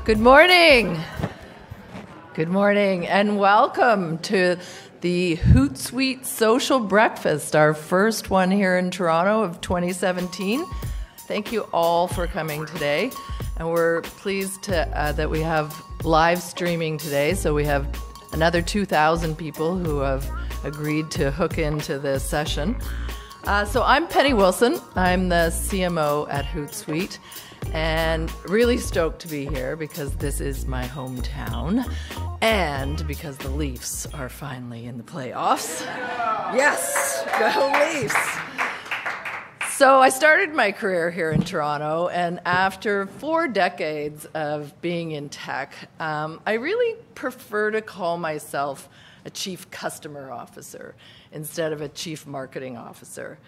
Good morning. Good morning, and welcome to the Hootsuite Social Breakfast, our first one here in Toronto of 2017. Thank you all for coming today, and we're pleased that we have live streaming today, so we have another 2,000 people who have agreed to hook into this session. So I'm Penny Wilson. I'm the CMO at Hootsuite, and really stoked to be here because this is my hometown and because the Leafs are finally in the playoffs. Yes, go Leafs! So I started my career here in Toronto, and after 4 decades of being in tech, I really prefer to call myself a chief customer officer instead of a chief marketing officer.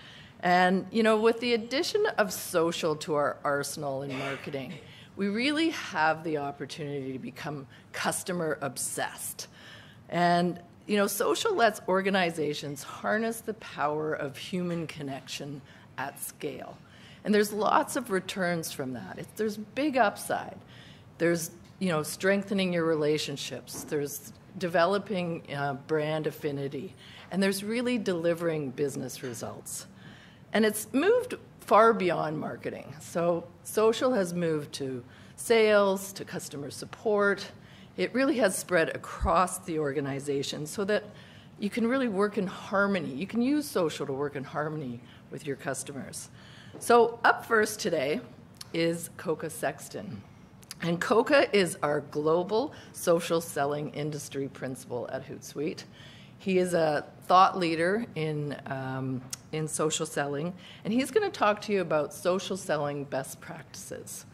And, you know, with the addition of social to our arsenal in marketing, we really have the opportunity to become customer obsessed. And, you know, social lets organizations harness the power of human connection at scale. And there's lots of returns from that. There's big upside. There's, you know, strengthening your relationships. There's developing brand affinity. And there's really delivering business results. And it's moved far beyond marketing. So social has moved to sales, to customer support. It really has spread across the organization so that you can really work in harmony. You can use social to work in harmony with your customers. So up first today is Koka Sexton. And Koka is our global social selling industry principal at Hootsuite. He is a thought leader in social selling, and he's going to talk to you about social selling best practices.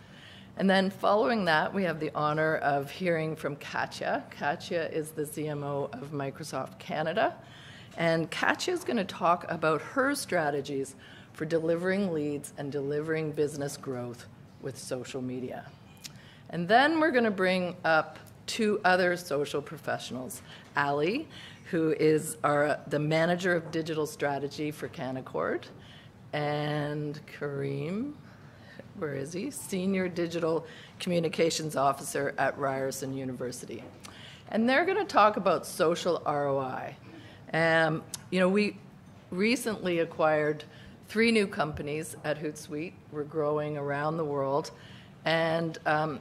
And then following that, we have the honor of hearing from Katya. Katya is the CMO of Microsoft Canada, and Katya is going to talk about her strategies for delivering leads and delivering business growth with social media. And then we're going to bring up 2 other social professionals, Ali, who is the manager of digital strategy for Canaccord, and Kareem, where is he? Senior digital communications officer at Ryerson University. And they're going to talk about social ROI. You know, we recently acquired 3 new companies at Hootsuite. We're growing around the world. And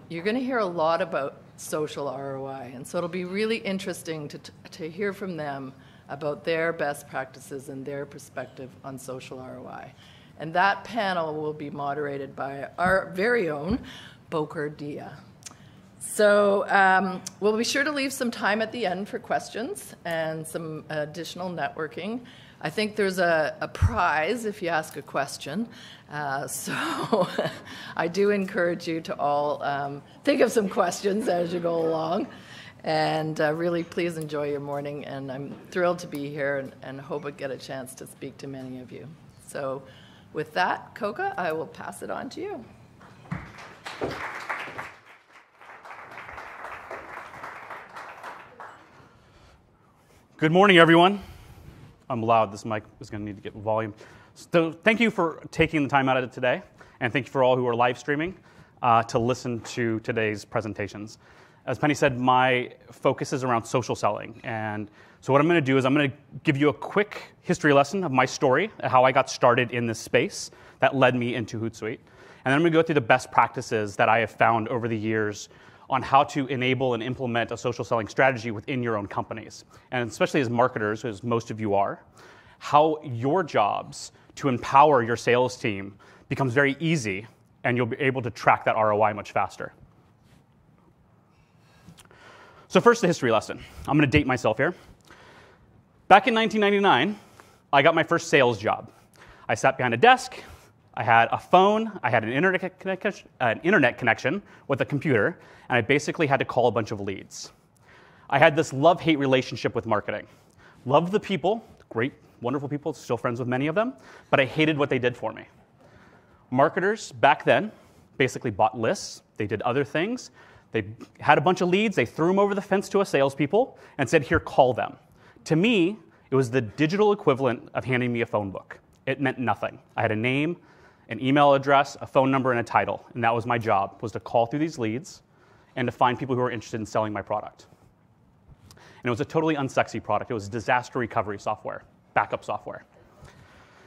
you're going to hear a lot about social ROI. And so it'll be really interesting to hear from them about their best practices and their perspective on social ROI. And that panel will be moderated by our very own Boker Dia. So we'll be sure to leave some time at the end for questions and some additional networking. I think there's a prize if you ask a question. So I do encourage you to all think of some questions as you go along. And really, please enjoy your morning. And I'm thrilled to be here and hope I get a chance to speak to many of you. So with that, Koka, I will pass it on to you. Good morning, everyone. I'm loud. This mic is going to need to get volume. So thank you for taking the time out of it today, and thank you for all who are live streaming to listen to today's presentations. As Penny said, my focus is around social selling, and so what I'm going to do is I'm going to give you a quick history lesson of my story, how I got started in this space that led me into Hootsuite, and then I'm going to go through the best practices that I have found over the years on how to enable and implement a social selling strategy within your own companies. And especially as marketers, as most of you are, how your jobs to empower your sales team becomes very easy, and you'll be able to track that ROI much faster. So first, the history lesson. I'm going to date myself here. Back in 1999, I got my first sales job. I sat behind a desk. I had a phone, I had an internet connection with a computer, and I basically had to call a bunch of leads. I had this love-hate relationship with marketing. Loved the people, great, wonderful people, still friends with many of them, but I hated what they did for me. Marketers back then basically bought lists, they did other things, they had a bunch of leads, they threw them over the fence to us salespeople and said, here, call them. To me, it was the digital equivalent of handing me a phone book. It meant nothing. I had a name, an email address, a phone number, and a title. And that was my job, was to call through these leads and to find people who were interested in selling my product. And it was a totally unsexy product. It was disaster recovery software, backup software.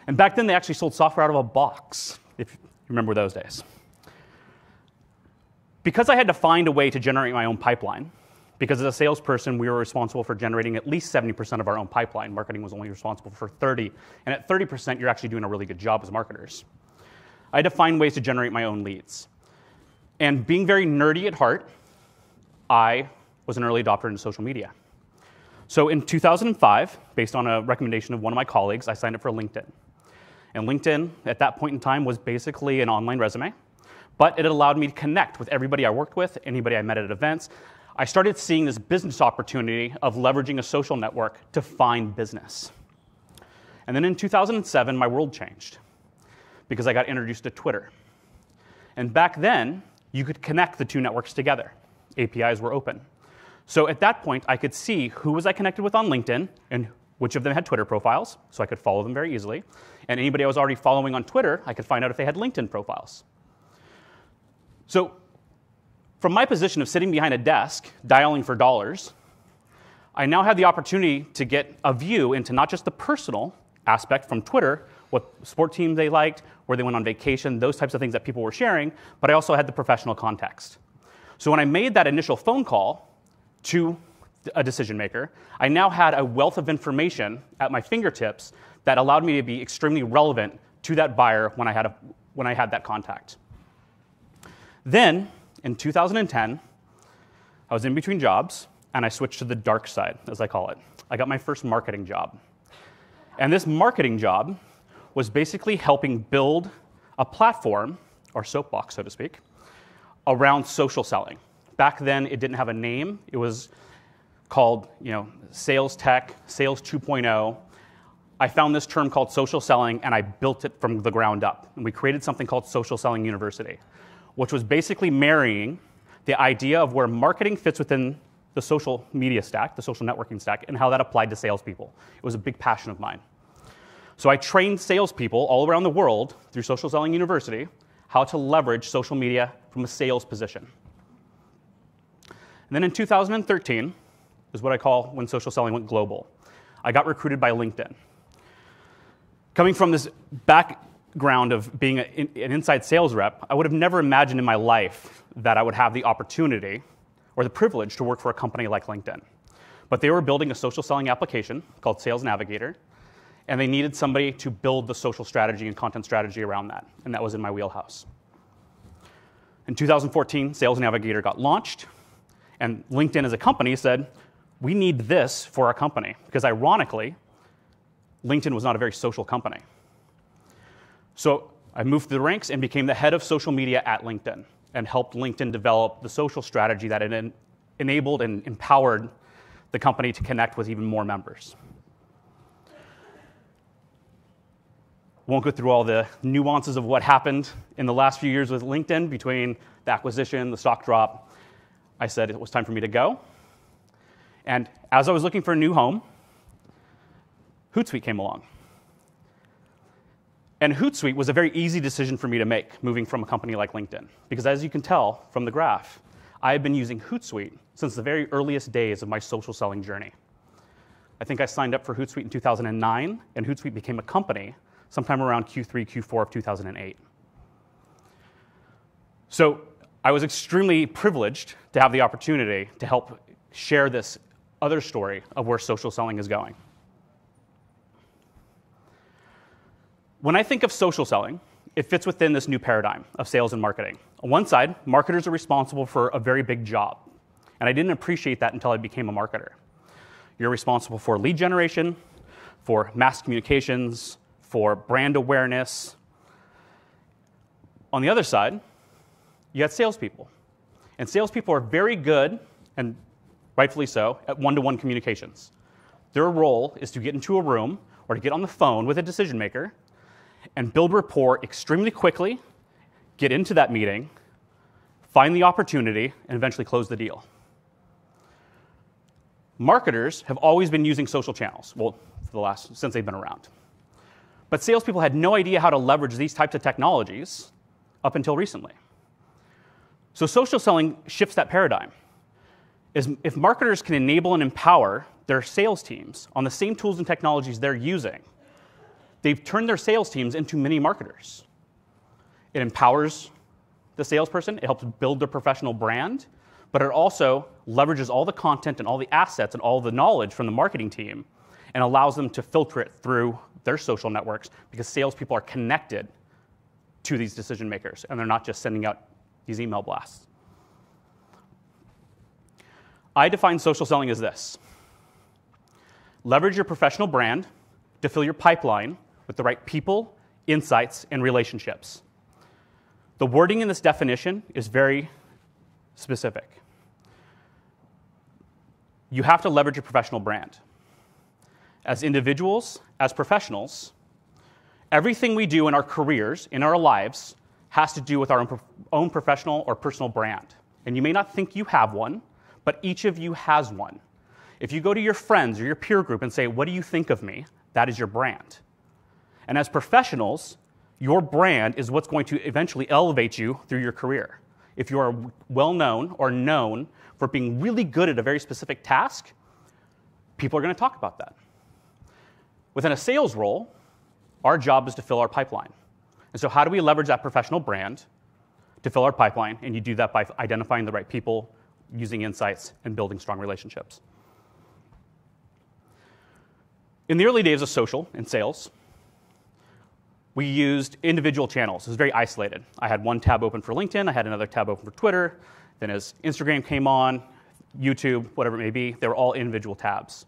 And back then, they actually sold software out of a box, if you remember those days. Because I had to find a way to generate my own pipeline, because as a salesperson, we were responsible for generating at least 70% of our own pipeline. Marketing was only responsible for 30%. And at 30%, you're actually doing a really good job as marketers. I had to find ways to generate my own leads. And being very nerdy at heart, I was an early adopter into social media. So in 2005, based on a recommendation of one of my colleagues, I signed up for LinkedIn. And LinkedIn, at that point in time, was basically an online resume, but it allowed me to connect with everybody I worked with, anybody I met at events. I started seeing this business opportunity of leveraging a social network to find business. And then in 2007, my world changed because I got introduced to Twitter. And back then, you could connect the two networks together. APIs were open. So at that point, I could see who was I connected with on LinkedIn and which of them had Twitter profiles, so I could follow them very easily. And anybody I was already following on Twitter, I could find out if they had LinkedIn profiles. So from my position of sitting behind a desk, dialing for dollars, I now had the opportunity to get a view into not just the personal aspect from Twitter, what sport team they liked, where they went on vacation, those types of things that people were sharing, but I also had the professional context. So when I made that initial phone call to a decision maker, I now had a wealth of information at my fingertips that allowed me to be extremely relevant to that buyer when I had that contact. Then, in 2010, I was in between jobs, and I switched to the dark side, as I call it. I got my first marketing job. And this marketing job was basically helping build a platform, or soapbox, so to speak, around social selling. Back then, it didn't have a name. It was called, sales tech, sales 2.0. I found this term called social selling, and I built it from the ground up. And we created something called Social Selling University, which was basically marrying the idea of where marketing fits within the social media stack, the social networking stack, and how that applied to salespeople. It was a big passion of mine. So I trained salespeople all around the world through Social Selling University how to leverage social media from a sales position. And then in 2013 is what I call when social selling went global. I got recruited by LinkedIn. Coming from this background of being an inside sales rep, I would have never imagined in my life that I would have the opportunity or the privilege to work for a company like LinkedIn. But they were building a social selling application called Sales Navigator, and they needed somebody to build the social strategy and content strategy around that, and that was in my wheelhouse. In 2014, Sales Navigator got launched, and LinkedIn as a company said, we need this for our company, because ironically, LinkedIn was not a very social company. So I moved through the ranks and became the head of social media at LinkedIn and helped LinkedIn develop the social strategy that it enabled and empowered the company to connect with even more members. Won't go through all the nuances of what happened in the last few years with LinkedIn between the acquisition, the stock drop. I said it was time for me to go. And as I was looking for a new home, Hootsuite came along. And Hootsuite was a very easy decision for me to make, moving from a company like LinkedIn. Because as you can tell from the graph, I have been using Hootsuite since the very earliest days of my social selling journey. I think I signed up for Hootsuite in 2009, and Hootsuite became a company sometime around Q3, Q4 of 2008. So I was extremely privileged to have the opportunity to help share this other story of where social selling is going. When I think of social selling, it fits within this new paradigm of sales and marketing. On one side, marketers are responsible for a very big job, and I didn't appreciate that until I became a marketer. You're responsible for lead generation, for mass communications, for brand awareness. On the other side, you have salespeople. And salespeople are very good, and rightfully so, at one-to-one communications. Their role is to get into a room or to get on the phone with a decision maker and build rapport extremely quickly, get into that meeting, find the opportunity, and eventually close the deal. Marketers have always been using social channels, since they've been around. But salespeople had no idea how to leverage these types of technologies up until recently. So social selling shifts that paradigm. If marketers can enable and empower their sales teams on the same tools and technologies they're using, they've turned their sales teams into mini marketers. It empowers the salesperson, it helps build their professional brand, but it also leverages all the content and all the assets and all the knowledge from the marketing team and allows them to filter it through their social networks because salespeople are connected to these decision makers and they're not just sending out these email blasts. I define social selling as this. Leverage your professional brand to fill your pipeline with the right people, insights, and relationships. The wording in this definition is very specific. You have to leverage your professional brand. As individuals, as professionals, everything we do in our careers, in our lives, has to do with our own professional or personal brand. And you may not think you have one, but each of you has one. If you go to your friends or your peer group and say, "What do you think of me?" that is your brand. And as professionals, your brand is what's going to eventually elevate you through your career. If you are well-known or known for being really good at a very specific task, people are going to talk about that. Within a sales role, our job is to fill our pipeline. And so how do we leverage that professional brand to fill our pipeline? And you do that by identifying the right people, using insights, and building strong relationships. In the early days of social and sales, we used individual channels. It was very isolated. I had one tab open for LinkedIn. I had another tab open for Twitter. Then as Instagram came on, YouTube, whatever it may be, they were all individual tabs.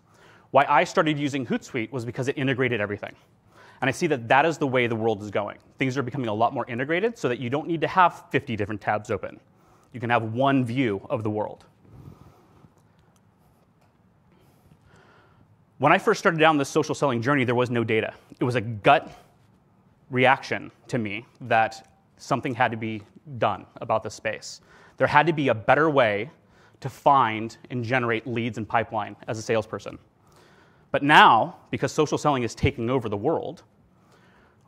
Why I started using Hootsuite was because it integrated everything. And I see that that is the way the world is going. Things are becoming a lot more integrated so that you don't need to have 50 different tabs open. You can have one view of the world. When I first started down this social selling journey, there was no data. It was a gut reaction to me that something had to be done about this space. There had to be a better way to find and generate leads and pipeline as a salesperson. But now, because social selling is taking over the world,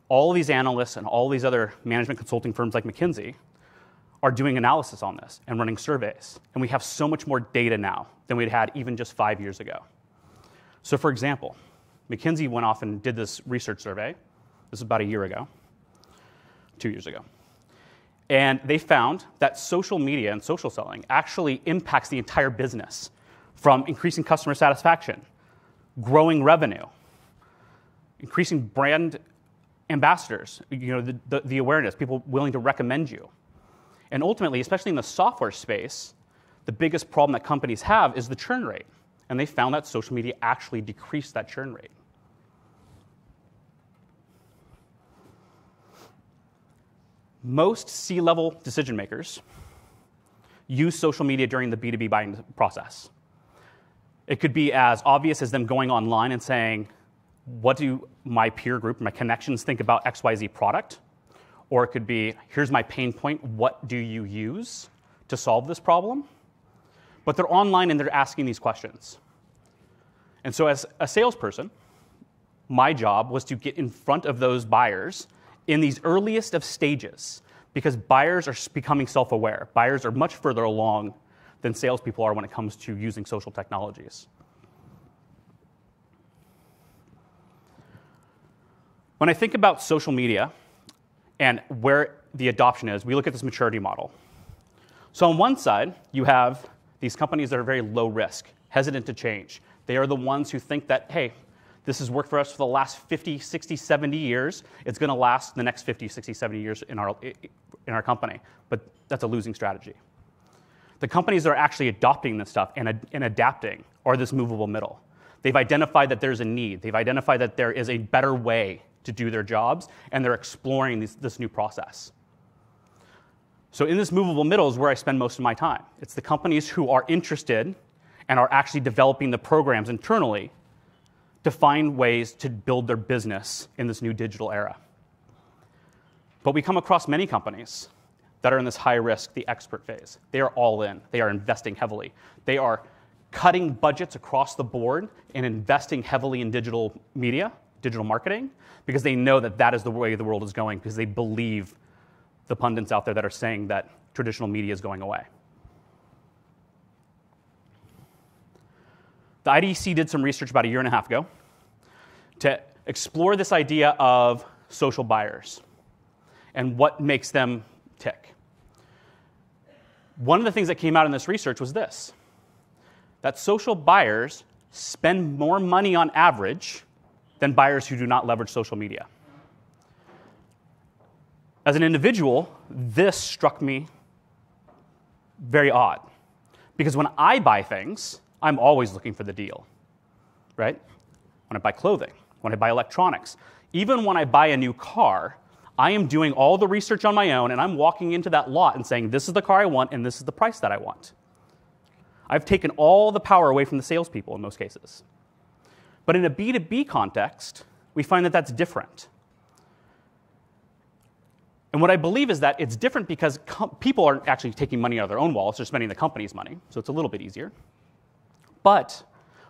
all these analysts and all these other management consulting firms like McKinsey are doing analysis on this and running surveys. And we have so much more data now than we'd had even just 5 years ago. So for example, McKinsey went off and did this research survey. This was about a year ago, 2 years ago. And they found that social media and social selling actually impacts the entire business, from increasing customer satisfaction, growing revenue, increasing brand ambassadors, the awareness, people willing to recommend you. And ultimately, especially in the software space, the biggest problem that companies have is the churn rate. And they found that social media actually decreased that churn rate. Most C-level decision makers use social media during the B2B buying process. It could be as obvious as them going online and saying, what do my peer group, my connections think about XYZ product? Or it could be, here's my pain point, what do you use to solve this problem? But they're online and they're asking these questions. And so as a salesperson, my job was to get in front of those buyers in these earliest of stages, because buyers are becoming self-aware. Buyers are much further along than salespeople are when it comes to using social technologies. When I think about social media and where the adoption is, we look at this maturity model. So on one side, you have these companies that are very low risk, hesitant to change. They are the ones who think that, hey, this has worked for us for the last 50, 60, 70 years. It's going to last the next 50, 60, 70 years in our company. But that's a losing strategy. The companies that are actually adopting this stuff and adapting are this movable middle. They've identified that there's a need. They've identified that there is a better way to do their jobs, and they're exploring this new process. So in this movable middle is where I spend most of my time. It's the companies who are interested and are actually developing the programs internally to find ways to build their business in this new digital era. But we come across many companies that are in this high risk, the expert phase. They are all in. They are investing heavily. They are cutting budgets across the board and investing heavily in digital media, digital marketing, because they know that that is the way the world is going, because they believe the pundits out there that are saying that traditional media is going away. The IDC did some research about a year and a half ago to explore this idea of social buyers and what makes them tick. One of the things that came out in this research was this, that social buyers spend more money on average than buyers who do not leverage social media. As an individual, this struck me very odd, because when I buy things, I'm always looking for the deal, right? When I buy clothing, when I buy electronics, even when I buy a new car, I am doing all the research on my own, and I'm walking into that lot and saying, this is the car I want, and this is the price that I want. I've taken all the power away from the salespeople in most cases. But in a B2B context, we find that that's different. And what I believe is that it's different because people aren't actually taking money out of their own wallets, they're spending the company's money, so it's a little bit easier. But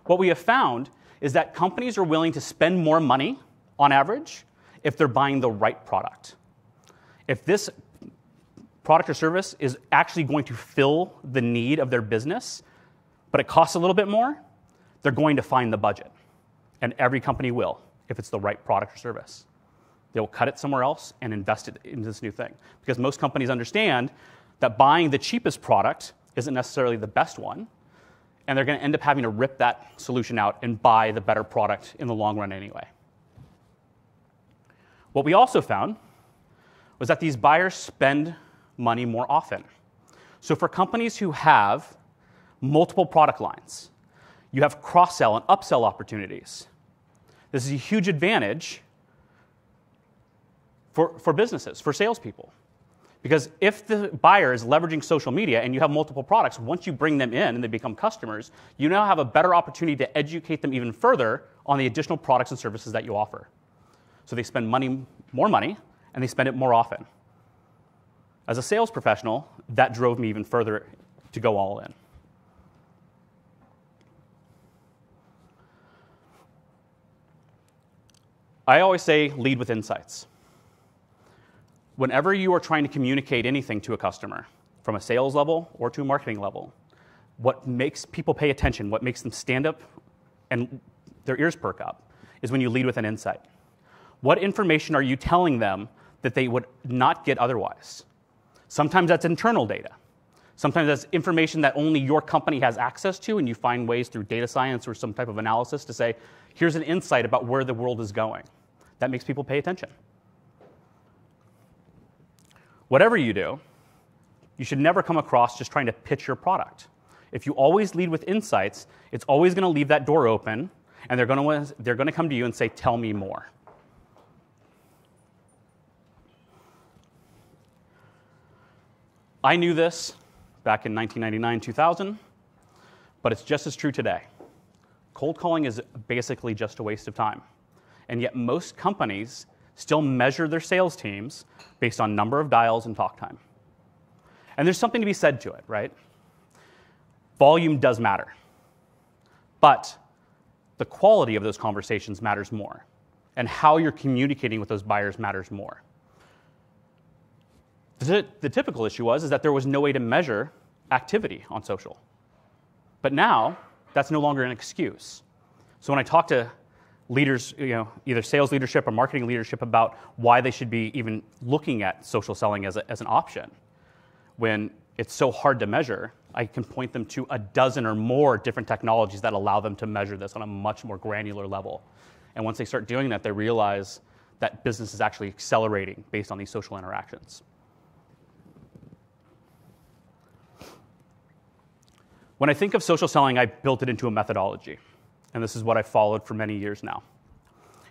what we have found is that companies are willing to spend more money, on average, if they're buying the right product. If this product or service is actually going to fill the need of their business, but it costs a little bit more, they're going to find the budget. And every company will, if it's the right product or service. They will cut it somewhere else and invest it into this new thing. Because most companies understand that buying the cheapest product isn't necessarily the best one, and they're going to end up having to rip that solution out and buy the better product in the long run anyway. What we also found was that these buyers spend money more often. So for companies who have multiple product lines, you have cross-sell and upsell opportunities. This is a huge advantage for businesses, for salespeople. Because if the buyer is leveraging social media and you have multiple products, once you bring them in and they become customers, you now have a better opportunity to educate them even further on the additional products and services that you offer. So they spend more money, and they spend it more often. As a sales professional, that drove me even further to go all in. I always say lead with insights. Whenever you are trying to communicate anything to a customer, from a sales level or to a marketing level, what makes people pay attention, what makes them stand up and their ears perk up, is when you lead with an insight. What information are you telling them that they would not get otherwise? Sometimes that's internal data. Sometimes that's information that only your company has access to, and you find ways through data science or some type of analysis to say, here's an insight about where the world is going. That makes people pay attention. Whatever you do, you should never come across just trying to pitch your product. If you always lead with insights, it's always going to leave that door open, and they're going to come to you and say, tell me more. I knew this back in 1999, 2000, but it's just as true today. Cold calling is basically just a waste of time. And yet most companies still measure their sales teams based on number of dials and talk time. And there's something to be said to it, right? Volume does matter. But the quality of those conversations matters more. And how you're communicating with those buyers matters more. The typical issue was that there was no way to measure activity on social. But now, that's no longer an excuse. So when I talk to leaders, either sales leadership or marketing leadership about why they should be even looking at social selling as an option, when it's so hard to measure, I can point them to a dozen or more different technologies that allow them to measure this on a much more granular level. And once they start doing that, they realize that business is actually accelerating based on these social interactions. When I think of social selling, I built it into a methodology. And this is what I followed for many years now.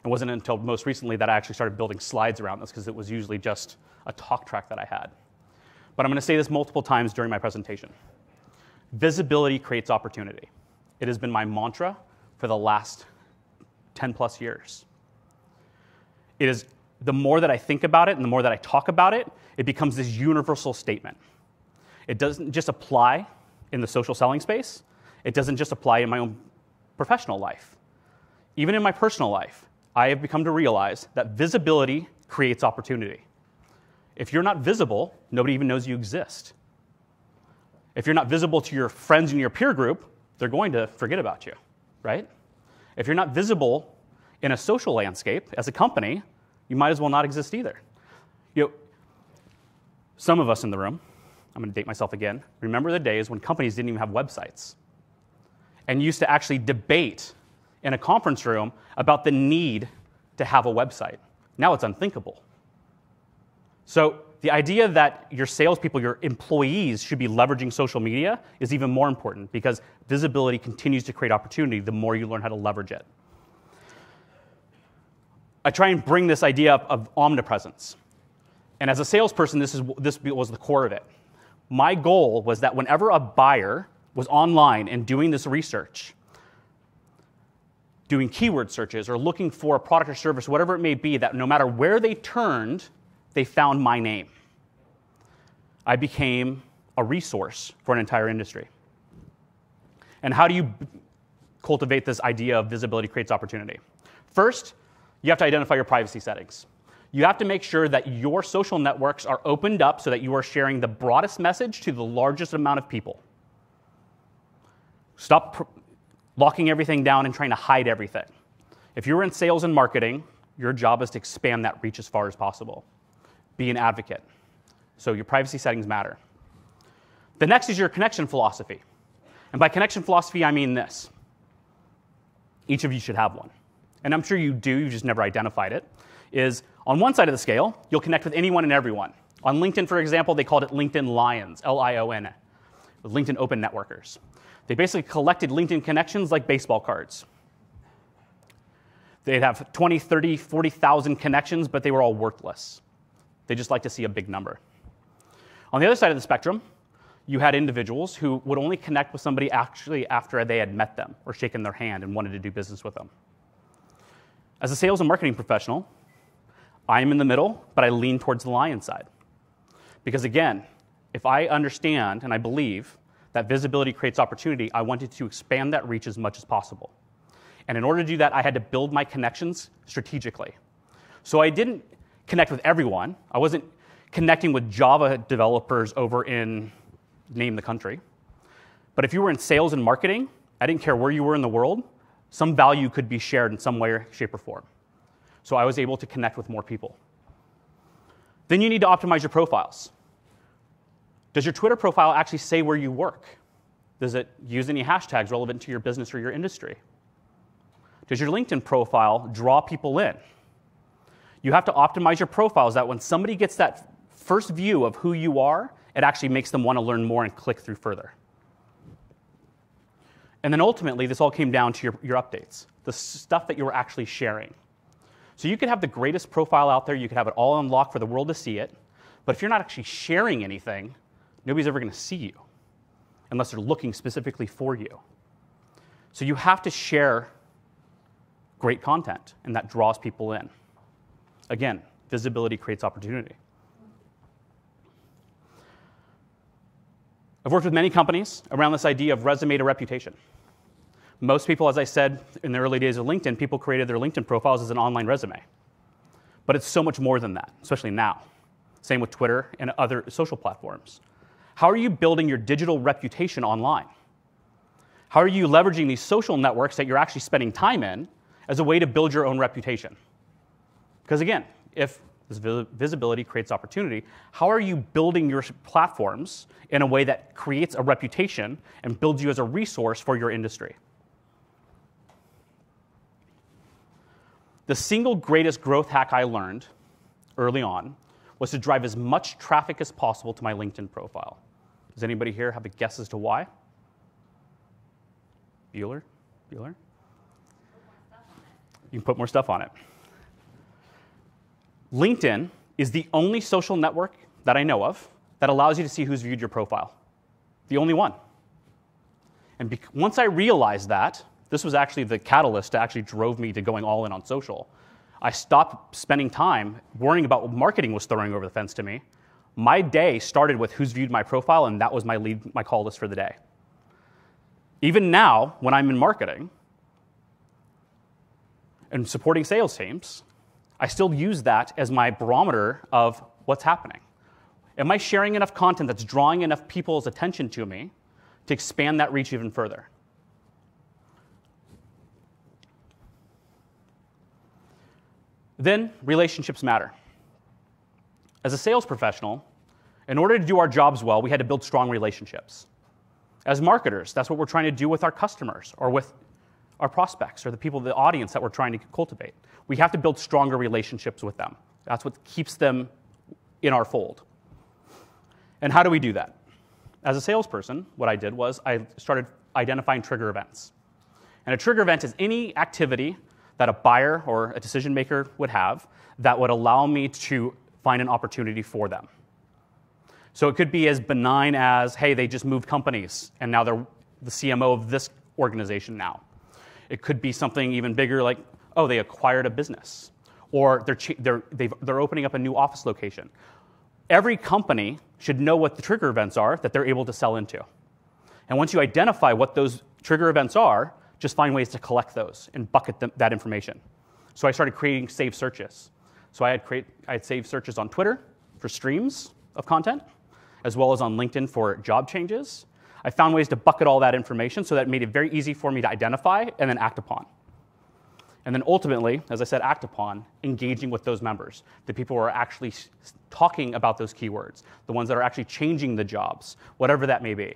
It wasn't until most recently that I actually started building slides around this, because it was usually just a talk track that I had. But I'm going to say this multiple times during my presentation. Visibility creates opportunity. It has been my mantra for the last 10 plus years. It is, the more that I think about it and the more that I talk about it, it becomes this universal statement. It doesn't just apply in the social selling space. It doesn't just apply in my own professional life. Even in my personal life, I have become to realize that visibility creates opportunity. If you're not visible, nobody even knows you exist. If you're not visible to your friends in your peer group, they're going to forget about you, right? If you're not visible in a social landscape as a company, you might as well not exist either. Some of us in the room, I'm going to date myself again, remember the days when companies didn't even have websites and used to actually debate in a conference room about the need to have a website. Now it's unthinkable. So the idea that your salespeople, your employees, should be leveraging social media is even more important because visibility continues to create opportunity the more you learn how to leverage it. I try and bring this idea up of omnipresence. And as a salesperson, this was the core of it. My goal was that whenever a buyer was online and doing this research, doing keyword searches or looking for a product or service, whatever it may be, that no matter where they turned, they found my name. I became a resource for an entire industry. And how do you cultivate this idea of visibility creates opportunity? First, you have to identify your privacy settings. You have to make sure that your social networks are opened up so that you are sharing the broadest message to the largest amount of people. Stop locking everything down and trying to hide everything. If you're in sales and marketing, your job is to expand that reach as far as possible. Be an advocate. So your privacy settings matter. The next is your connection philosophy. And by connection philosophy, I mean this. Each of you should have one. And I'm sure you do, you just never identified it, is on one side of the scale, you'll connect with anyone and everyone. On LinkedIn, for example, they called it LinkedIn Lions, L-I-O-N, LinkedIn Open Networkers. They basically collected LinkedIn connections like baseball cards. They'd have 20, 30, 40,000 connections, but they were all worthless. They just like to see a big number. On the other side of the spectrum, you had individuals who would only connect with somebody actually after they had met them or shaken their hand and wanted to do business with them. As a sales and marketing professional, I am in the middle, but I lean towards the lion side. Because again, if I understand and I believe that visibility creates opportunity, I wanted to expand that reach as much as possible. And in order to do that, I had to build my connections strategically. So I didn't connect with everyone. I wasn't connecting with Java developers over in name the country. But if you were in sales and marketing, I didn't care where you were in the world, some value could be shared in some way, shape, or form. So I was able to connect with more people. Then you need to optimize your profiles. Does your Twitter profile actually say where you work? Does it use any hashtags relevant to your business or your industry? Does your LinkedIn profile draw people in? You have to optimize your profiles that when somebody gets that first view of who you are, it actually makes them want to learn more and click through further. And then ultimately, this all came down to your updates, the stuff that you were actually sharing. So you could have the greatest profile out there, you could have it all unlocked for the world to see it, but if you're not actually sharing anything, nobody's ever going to see you unless they're looking specifically for you. So you have to share great content, and that draws people in. Again, visibility creates opportunity. I've worked with many companies around this idea of resume to reputation. Most people, as I said, in the early days of LinkedIn, people created their LinkedIn profiles as an online resume. But it's so much more than that, especially now. Same with Twitter and other social platforms. How are you building your digital reputation online? How are you leveraging these social networks that you're actually spending time in as a way to build your own reputation? Because again, if this visibility creates opportunity, how are you building your platforms in a way that creates a reputation and builds you as a resource for your industry? The single greatest growth hack I learned early on was to drive as much traffic as possible to my LinkedIn profile. Does anybody here have a guess as to why? Bueller? You can put more stuff on it. LinkedIn is the only social network that I know of that allows you to see who's viewed your profile. The only one. And once I realized that, this was actually the catalyst that actually drove me to going all in on social. I stopped spending time worrying about what marketing was throwing over the fence to me. My day started with who's viewed my profile, and that was my call list for the day. Even now, when I'm in marketing and supporting sales teams, I still use that as my barometer of what's happening. Am I sharing enough content that's drawing enough people's attention to me to expand that reach even further? Then relationships matter. As a sales professional, in order to do our jobs well, we had to build strong relationships. As marketers, that's what we're trying to do with our customers or with our prospects or the people, the audience that we're trying to cultivate. We have to build stronger relationships with them. That's what keeps them in our fold. And how do we do that? As a salesperson, what I did was I started identifying trigger events. And a trigger event is any activity that a buyer or a decision maker would have that would allow me to find an opportunity for them. So it could be as benign as, hey, they just moved companies, and now they're the CMO of this organization now. It could be something even bigger like, oh, they acquired a business, or they're opening up a new office location. Every company should know what the trigger events are that they're able to sell into. And once you identify what those trigger events are, just find ways to collect those and bucket that information. So I started creating saved searches. So I had saved searches on Twitter for streams of content, as well as on LinkedIn for job changes. I found ways to bucket all that information so that it made it very easy for me to identify and then act upon. And then ultimately, as I said, act upon, engaging with those members, the people who are actually talking about those keywords, the ones that are actually changing the jobs, whatever that may be.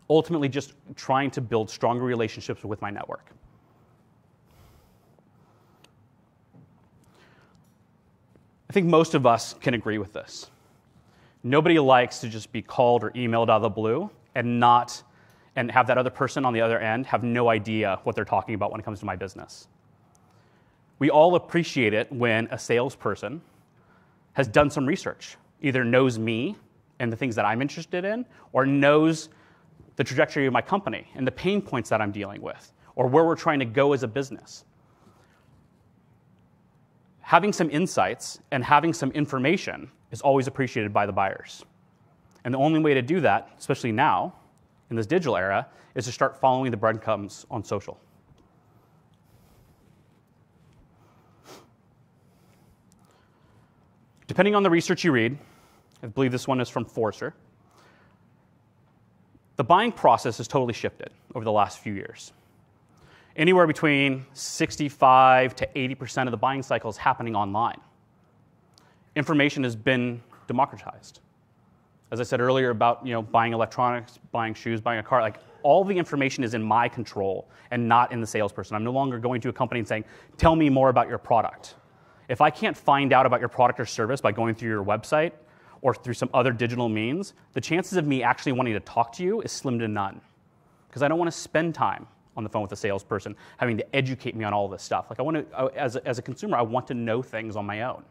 Ultimately, just trying to build stronger relationships with my network. I think most of us can agree with this. Nobody likes to just be called or emailed out of the blue and have that other person on the other end have no idea what they're talking about when it comes to my business. We all appreciate it when a salesperson has done some research, either knows me and the things that I'm interested in, or knows the trajectory of my company and the pain points that I'm dealing with, or where we're trying to go as a business. Having some insights and having some information is always appreciated by the buyers. And the only way to do that, especially now, in this digital era, is to start following the breadcrumbs on social. Depending on the research you read, I believe this one is from Forrester, the buying process has totally shifted over the last few years. Anywhere between 65 to 80% of the buying cycle is happening online. Information has been democratized. As I said earlier about buying electronics, buying shoes, buying a car, like all the information is in my control and not in the salesperson. I'm no longer going to a company and saying, tell me more about your product. If I can't find out about your product or service by going through your website or through some other digital means, the chances of me actually wanting to talk to you is slim to none. Because I don't want to spend time on the phone with a salesperson having to educate me on all this stuff. Like I want to, as a consumer, I want to know things on my own.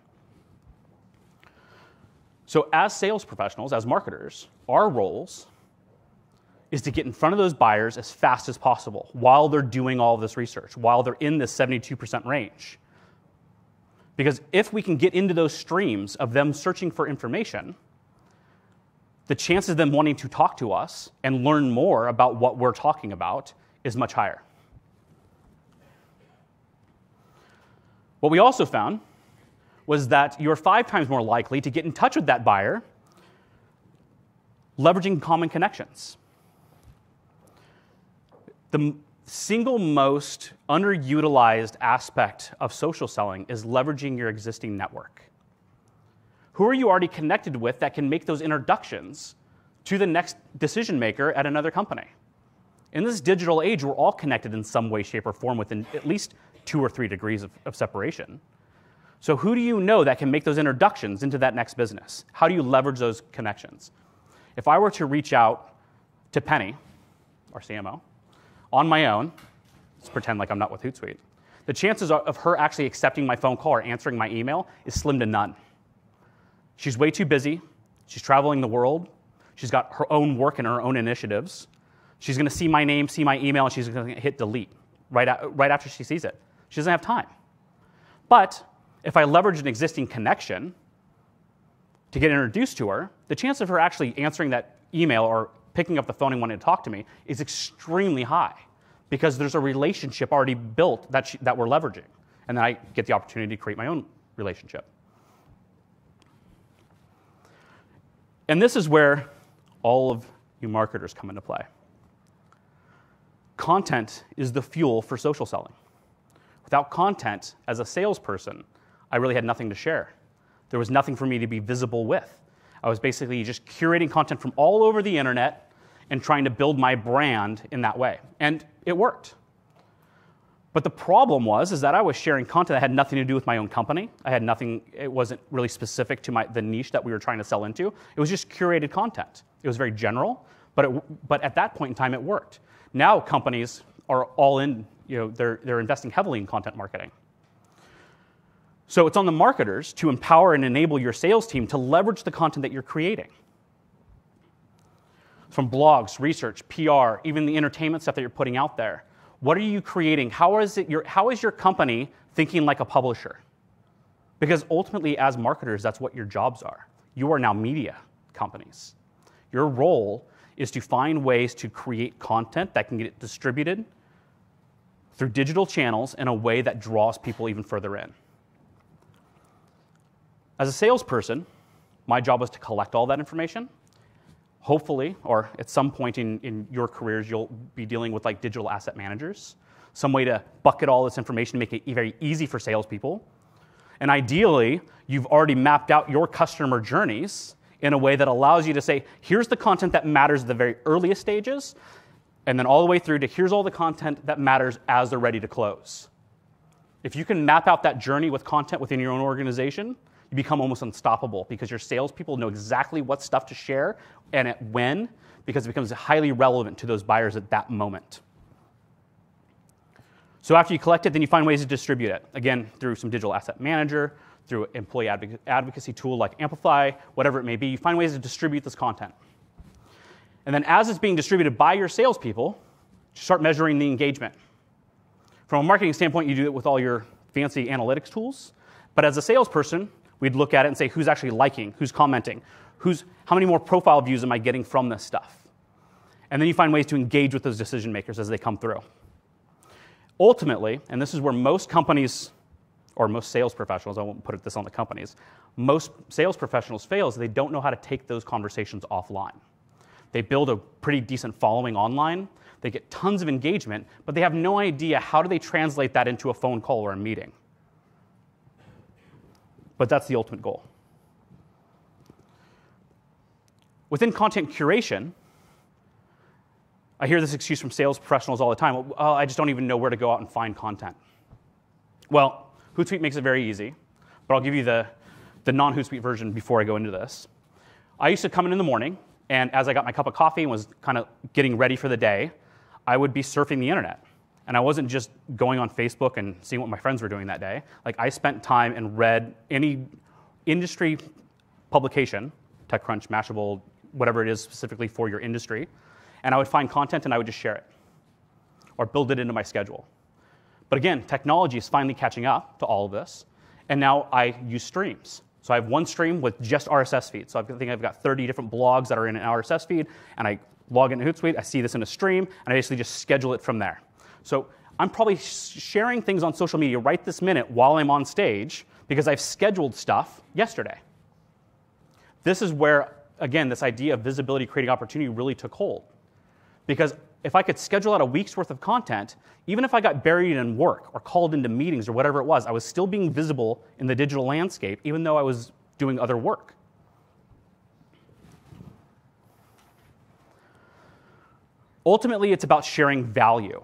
So as sales professionals, as marketers, our roles is to get in front of those buyers as fast as possible while they're doing all of this research, while they're in this 72% range. Because if we can get into those streams of them searching for information, the chances of them wanting to talk to us and learn more about what we're talking about is much higher. What we also found was that you're 5 times more likely to get in touch with that buyer leveraging common connections. The single most underutilized aspect of social selling is leveraging your existing network. Who are you already connected with that can make those introductions to the next decision maker at another company? In this digital age, we're all connected in some way, shape, or form within at least 2 or 3 degrees of separation. So who do you know that can make those introductions into that next business? How do you leverage those connections? If I were to reach out to Penny, our CMO, on my own, let's pretend like I'm not with Hootsuite, the chances of her actually accepting my phone call or answering my email is slim to none. She's way too busy. She's traveling the world. She's got her own work and her own initiatives. She's going to see my name, see my email, and she's going to hit delete right after she sees it. She doesn't have time. But if I leverage an existing connection to get introduced to her, the chance of her actually answering that email or picking up the phone and wanting to talk to me is extremely high because there's a relationship already built that we're leveraging. And then I get the opportunity to create my own relationship. And this is where all of you marketers come into play. Content is the fuel for social selling. Without content, as a salesperson, I really had nothing to share. There was nothing for me to be visible with. I was basically just curating content from all over the internet and trying to build my brand in that way. And it worked. But the problem is that I was sharing content that had nothing to do with my own company. It wasn't really specific to the niche that we were trying to sell into. It was just curated content. It was very general, but at that point in time, it worked. Now companies are all in, they're investing heavily in content marketing. So it's on the marketers to empower and enable your sales team to leverage the content that you're creating. From blogs, research, PR, even the entertainment stuff that you're putting out there. What are you creating? How is your company thinking like a publisher? Because ultimately, as marketers, that's what your jobs are. You are now media companies. Your role is to find ways to create content that can get distributed through digital channels in a way that draws people even further in. As a salesperson, my job was to collect all that information. Hopefully, or at some point in your careers, you'll be dealing with like digital asset managers, some way to bucket all this information, make it very easy for salespeople. And ideally, you've already mapped out your customer journeys in a way that allows you to say, here's the content that matters at the very earliest stages, and then all the way through to here's all the content that matters as they're ready to close. If you can map out that journey with content within your own organization, you become almost unstoppable because your salespeople know exactly what stuff to share and at when, because it becomes highly relevant to those buyers at that moment. So after you collect it, then you find ways to distribute it. Again, through some digital asset manager, through an employee advocacy tool like Amplify, whatever it may be, you find ways to distribute this content. And then as it's being distributed by your salespeople, you start measuring the engagement. From a marketing standpoint, you do it with all your fancy analytics tools. But as a salesperson, we'd look at it and say, who's actually liking, who's commenting, how many more profile views am I getting from this stuff? And then you find ways to engage with those decision makers as they come through. Ultimately, and this is where most companies, or most sales professionals, I won't put this on the companies, most sales professionals fail is they don't know how to take those conversations offline. They build a pretty decent following online, they get tons of engagement, but they have no idea how do they translate that into a phone call or a meeting. But that's the ultimate goal. Within content curation, I hear this excuse from sales professionals all the time. Oh, I just don't even know where to go out and find content. Well, Hootsuite makes it very easy, but I'll give you the non-Hootsuite version before I go into this. I used to come in the morning, and as I got my cup of coffee and was kind of getting ready for the day, I would be surfing the internet. And I wasn't just going on Facebook and seeing what my friends were doing that day. Like, I spent time and read any industry publication, TechCrunch, Mashable, whatever it is specifically for your industry, and I would find content and I would just share it or build it into my schedule. But again, technology is finally catching up to all of this, and now I use streams. So I have one stream with just RSS feeds. So I think I've got 30 different blogs that are in an RSS feed, and I log into Hootsuite, I see this in a stream, and I basically just schedule it from there. So I'm probably sharing things on social media right this minute while I'm on stage because I've scheduled stuff yesterday. This is where, again, this idea of visibility creating opportunity really took hold. Because if I could schedule out a week's worth of content, even if I got buried in work or called into meetings or whatever it was, I was still being visible in the digital landscape, even though I was doing other work. Ultimately, it's about sharing value.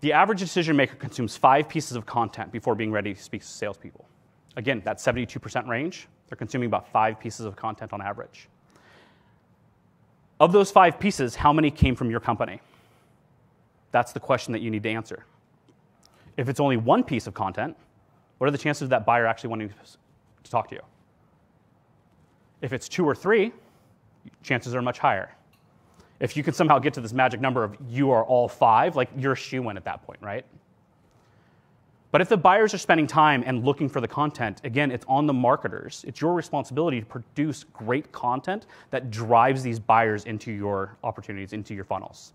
The average decision maker consumes 5 pieces of content before being ready to speak to salespeople. Again, that 72% range, they're consuming about 5 pieces of content on average. Of those 5 pieces, how many came from your company? That's the question that you need to answer. If it's only 1 piece of content, what are the chances of that buyer actually wanting to talk to you? If it's 2 or 3, chances are much higher. If you can somehow get to this magic number of you are all 5, like you're a shoo-in at that point, right? But if the buyers are spending time and looking for the content, again, it's on the marketers. It's your responsibility to produce great content that drives these buyers into your opportunities, into your funnels.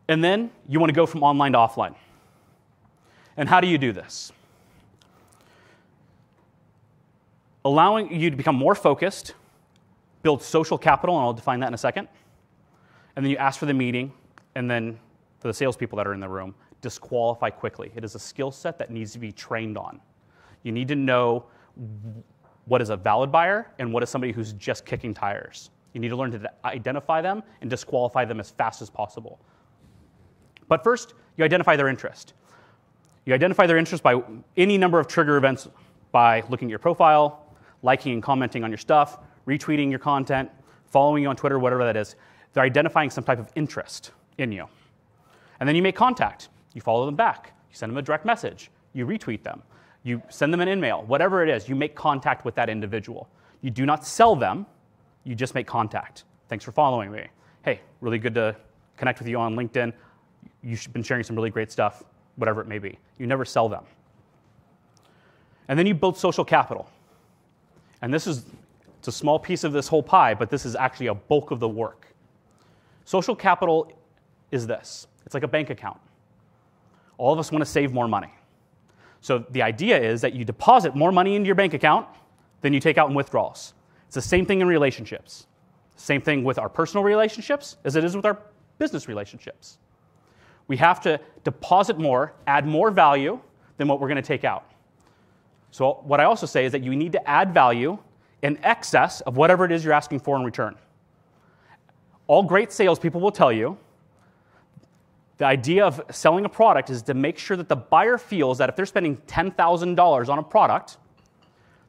And then you want to go from online to offline. And how do you do this? Allowing you to become more focused, build social capital, and I'll define that in a second. And then you ask for the meeting, and then for the salespeople that are in the room, disqualify quickly. It is a skill set that needs to be trained on. You need to know what is a valid buyer and what is somebody who's just kicking tires. You need to learn to identify them and disqualify them as fast as possible. But first, you identify their interest. You identify their interest by any number of trigger events, by looking at your profile, liking and commenting on your stuff, retweeting your content, following you on Twitter, whatever that is. They're identifying some type of interest in you. And then you make contact. You follow them back. You send them a direct message. You retweet them. You send them an email. Whatever it is, you make contact with that individual. You do not sell them. You just make contact. Thanks for following me. Hey, really good to connect with you on LinkedIn. You've been sharing some really great stuff, whatever it may be. You never sell them. And then you build social capital. And it's a small piece of this whole pie, but this is actually a bulk of the work. Social capital is this. It's like a bank account. All of us want to save more money. So the idea is that you deposit more money into your bank account than you take out in withdrawals. It's the same thing in relationships. Same thing with our personal relationships as it is with our business relationships. We have to deposit more, add more value than what we're going to take out. So what I also say is that you need to add value in excess of whatever it is you're asking for in return. All great salespeople will tell you the idea of selling a product is to make sure that the buyer feels that if they're spending $10,000 on a product,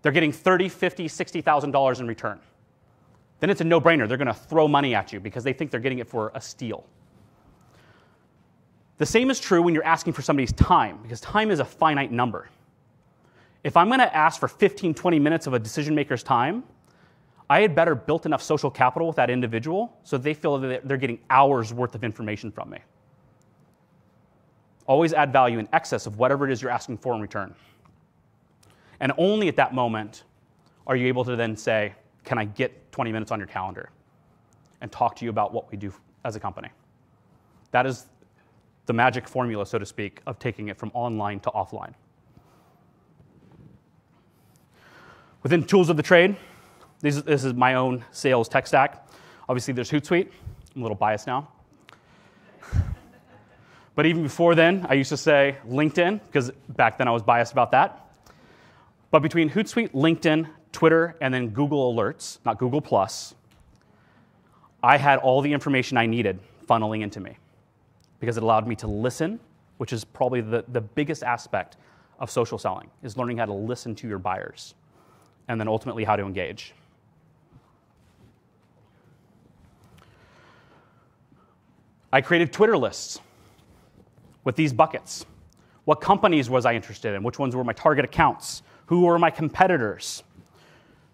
they're getting $30,000, $50,000, $60,000 in return. Then it's a no-brainer. They're going to throw money at you because they think they're getting it for a steal. The same is true when you're asking for somebody's time, because time is a finite number. If I'm going to ask for 15, 20 minutes of a decision maker's time, I had better built enough social capital with that individual so they feel that they're getting hours worth of information from me. Always add value in excess of whatever it is you're asking for in return. And only at that moment are you able to then say, can I get 20 minutes on your calendar and talk to you about what we do as a company? That is the magic formula, so to speak, of taking it from online to offline. Within tools of the trade, this is my own sales tech stack. Obviously, there's Hootsuite. I'm a little biased now. But even before then, I used to say LinkedIn, because back then I was biased about that. But between Hootsuite, LinkedIn, Twitter, and then Google Alerts, not Google+, I had all the information I needed funneling into me because it allowed me to listen, which is probably the biggest aspect of social selling, is learning how to listen to your buyers and then ultimately how to engage. I created Twitter lists with these buckets. What companies was I interested in? Which ones were my target accounts? Who were my competitors?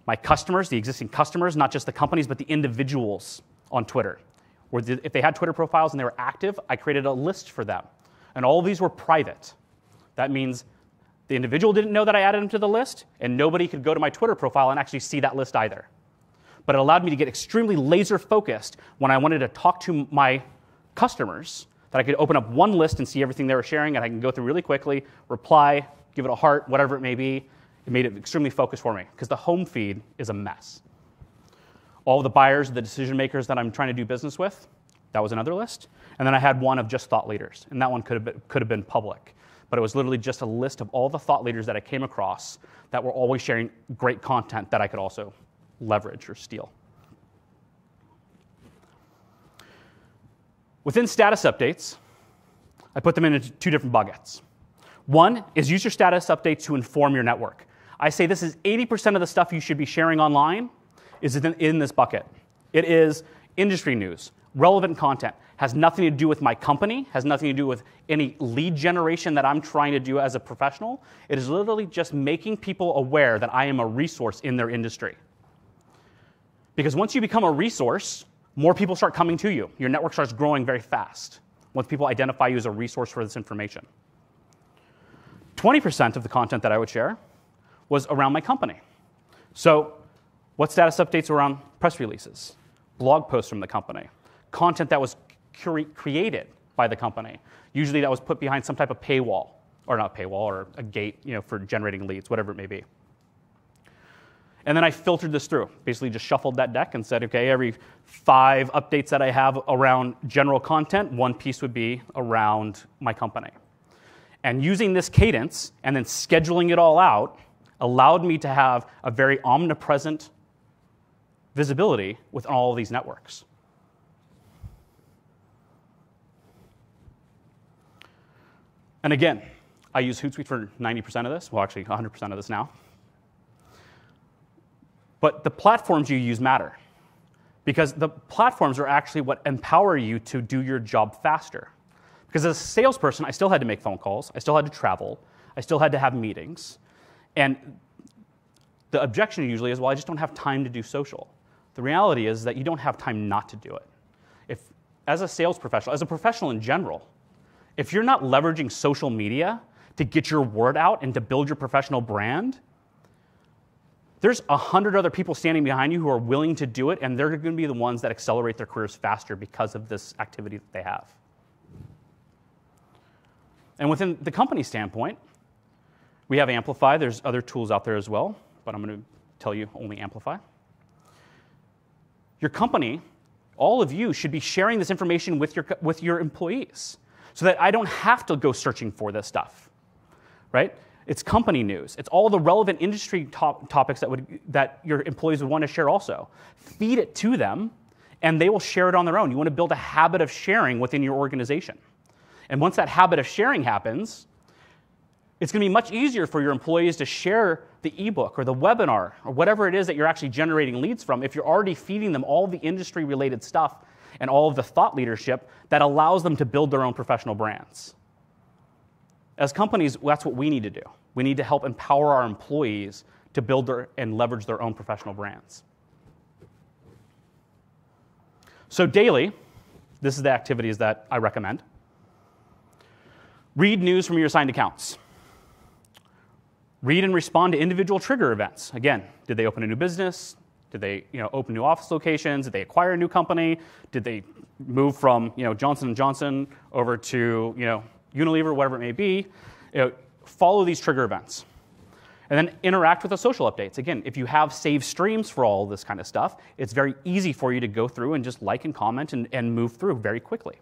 My customers, the existing customers, not just the companies, but the individuals on Twitter. If they had Twitter profiles and they were active, I created a list for them. And all of these were private. That means the individual didn't know that I added them to the list, and nobody could go to my Twitter profile and actually see that list either. But it allowed me to get extremely laser focused when I wanted to talk to my customers, that I could open up one list and see everything they were sharing, and I can go through really quickly, reply, give it a heart, whatever it may be. It made it extremely focused for me, because the home feed is a mess. All of the buyers, the decision makers that I'm trying to do business with, that was another list. And then I had one of just thought leaders, and that one could have been public. But it was literally just a list of all the thought leaders that I came across that were always sharing great content that I could also leverage or steal. Within status updates, I put them into two different buckets. One is use your status updates to inform your network. I say this is 80% of the stuff you should be sharing online is in this bucket. It is industry news, relevant content, has nothing to do with my company, has nothing to do with any lead generation that I'm trying to do as a professional. It is literally just making people aware that I am a resource in their industry. Because once you become a resource, more people start coming to you. Your network starts growing very fast once people identify you as a resource for this information. 20% of the content that I would share was around my company. So what status updates around press releases, blog posts from the company, content that was created by the company. Usually that was put behind some type of paywall or not paywall, or a gate, for generating leads, whatever it may be. And then I filtered this through, basically just shuffled that deck and said, okay, every 5 updates that I have around general content, 1 piece would be around my company. And using this cadence and then scheduling it all out allowed me to have a very omnipresent visibility with all of these networks. And again, I use Hootsuite for 90% of this, well, actually 100% of this now. But the platforms you use matter, because the platforms are actually what empower you to do your job faster. Because as a salesperson, I still had to make phone calls, I still had to travel, I still had to have meetings. And the objection usually is, well, I just don't have time to do social. The reality is that you don't have time not to do it. As a sales professional, as a professional in general, if you're not leveraging social media to get your word out and to build your professional brand, there's 100 other people standing behind you who are willing to do it, and they're going to be the ones that accelerate their careers faster because of this activity that they have. And within the company standpoint, we have Amplify. There's other tools out there as well, but I'm going to tell you only Amplify. Your company, all of you, should be sharing this information with your employees so that I don't have to go searching for this stuff, right? It's company news. It's all the relevant industry topics that your employees would want to share also. Feed it to them, and they will share it on their own. You want to build a habit of sharing within your organization. And once that habit of sharing happens, it's going to be much easier for your employees to share the ebook or the webinar or whatever it is that you're actually generating leads from if you're already feeding them all the industry-related stuff and all of the thought leadership that allows them to build their own professional brands. As companies, that's what we need to do. We need to help empower our employees to build and leverage their own professional brands. So daily, this is the activities that I recommend. Read news from your assigned accounts. Read and respond to individual trigger events. Again, did they open a new business? Did they open new office locations? Did they acquire a new company? Did they move from Johnson & Johnson over to Unilever, whatever it may be? Follow these trigger events. And then interact with the social updates. Again, if you have saved streams for all this kind of stuff, it's very easy for you to go through and just like and comment and move through very quickly.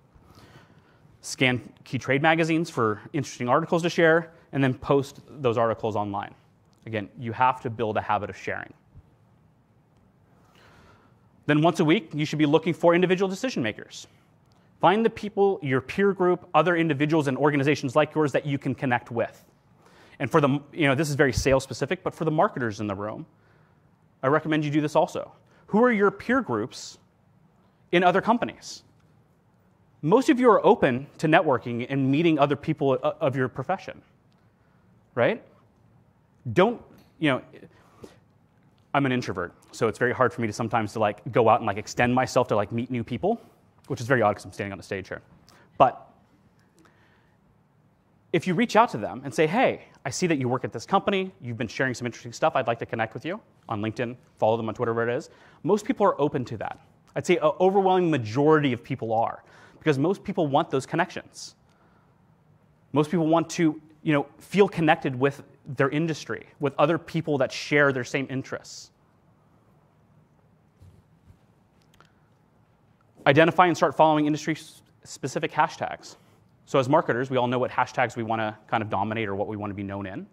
Scan key trade magazines for interesting articles to share, and then post those articles online. Again, you have to build a habit of sharing. Then once a week, you should be looking for individual decision makers. Find the people, your peer group, other individuals and organizations like yours that you can connect with. And for the, this is very sales specific, but for the marketers in the room, I recommend you do this also. Who are your peer groups in other companies? Most of you are open to networking and meeting other people of your profession, right? I'm an introvert, so it's very hard for me to sometimes go out and extend myself to meet new people, which is very odd because I'm standing on the stage here. But if you reach out to them and say, hey, I see that you work at this company, you've been sharing some interesting stuff, I'd like to connect with you on LinkedIn, follow them on Twitter, wherever it is. Most people are open to that. I'd say an overwhelming majority of people are, because most people want those connections. Most people want to feel connected with their industry, with other people that share their same interests. Identify and start following industry-specific hashtags. So as marketers, we all know what hashtags we want to kind of dominate or what we want to be known in,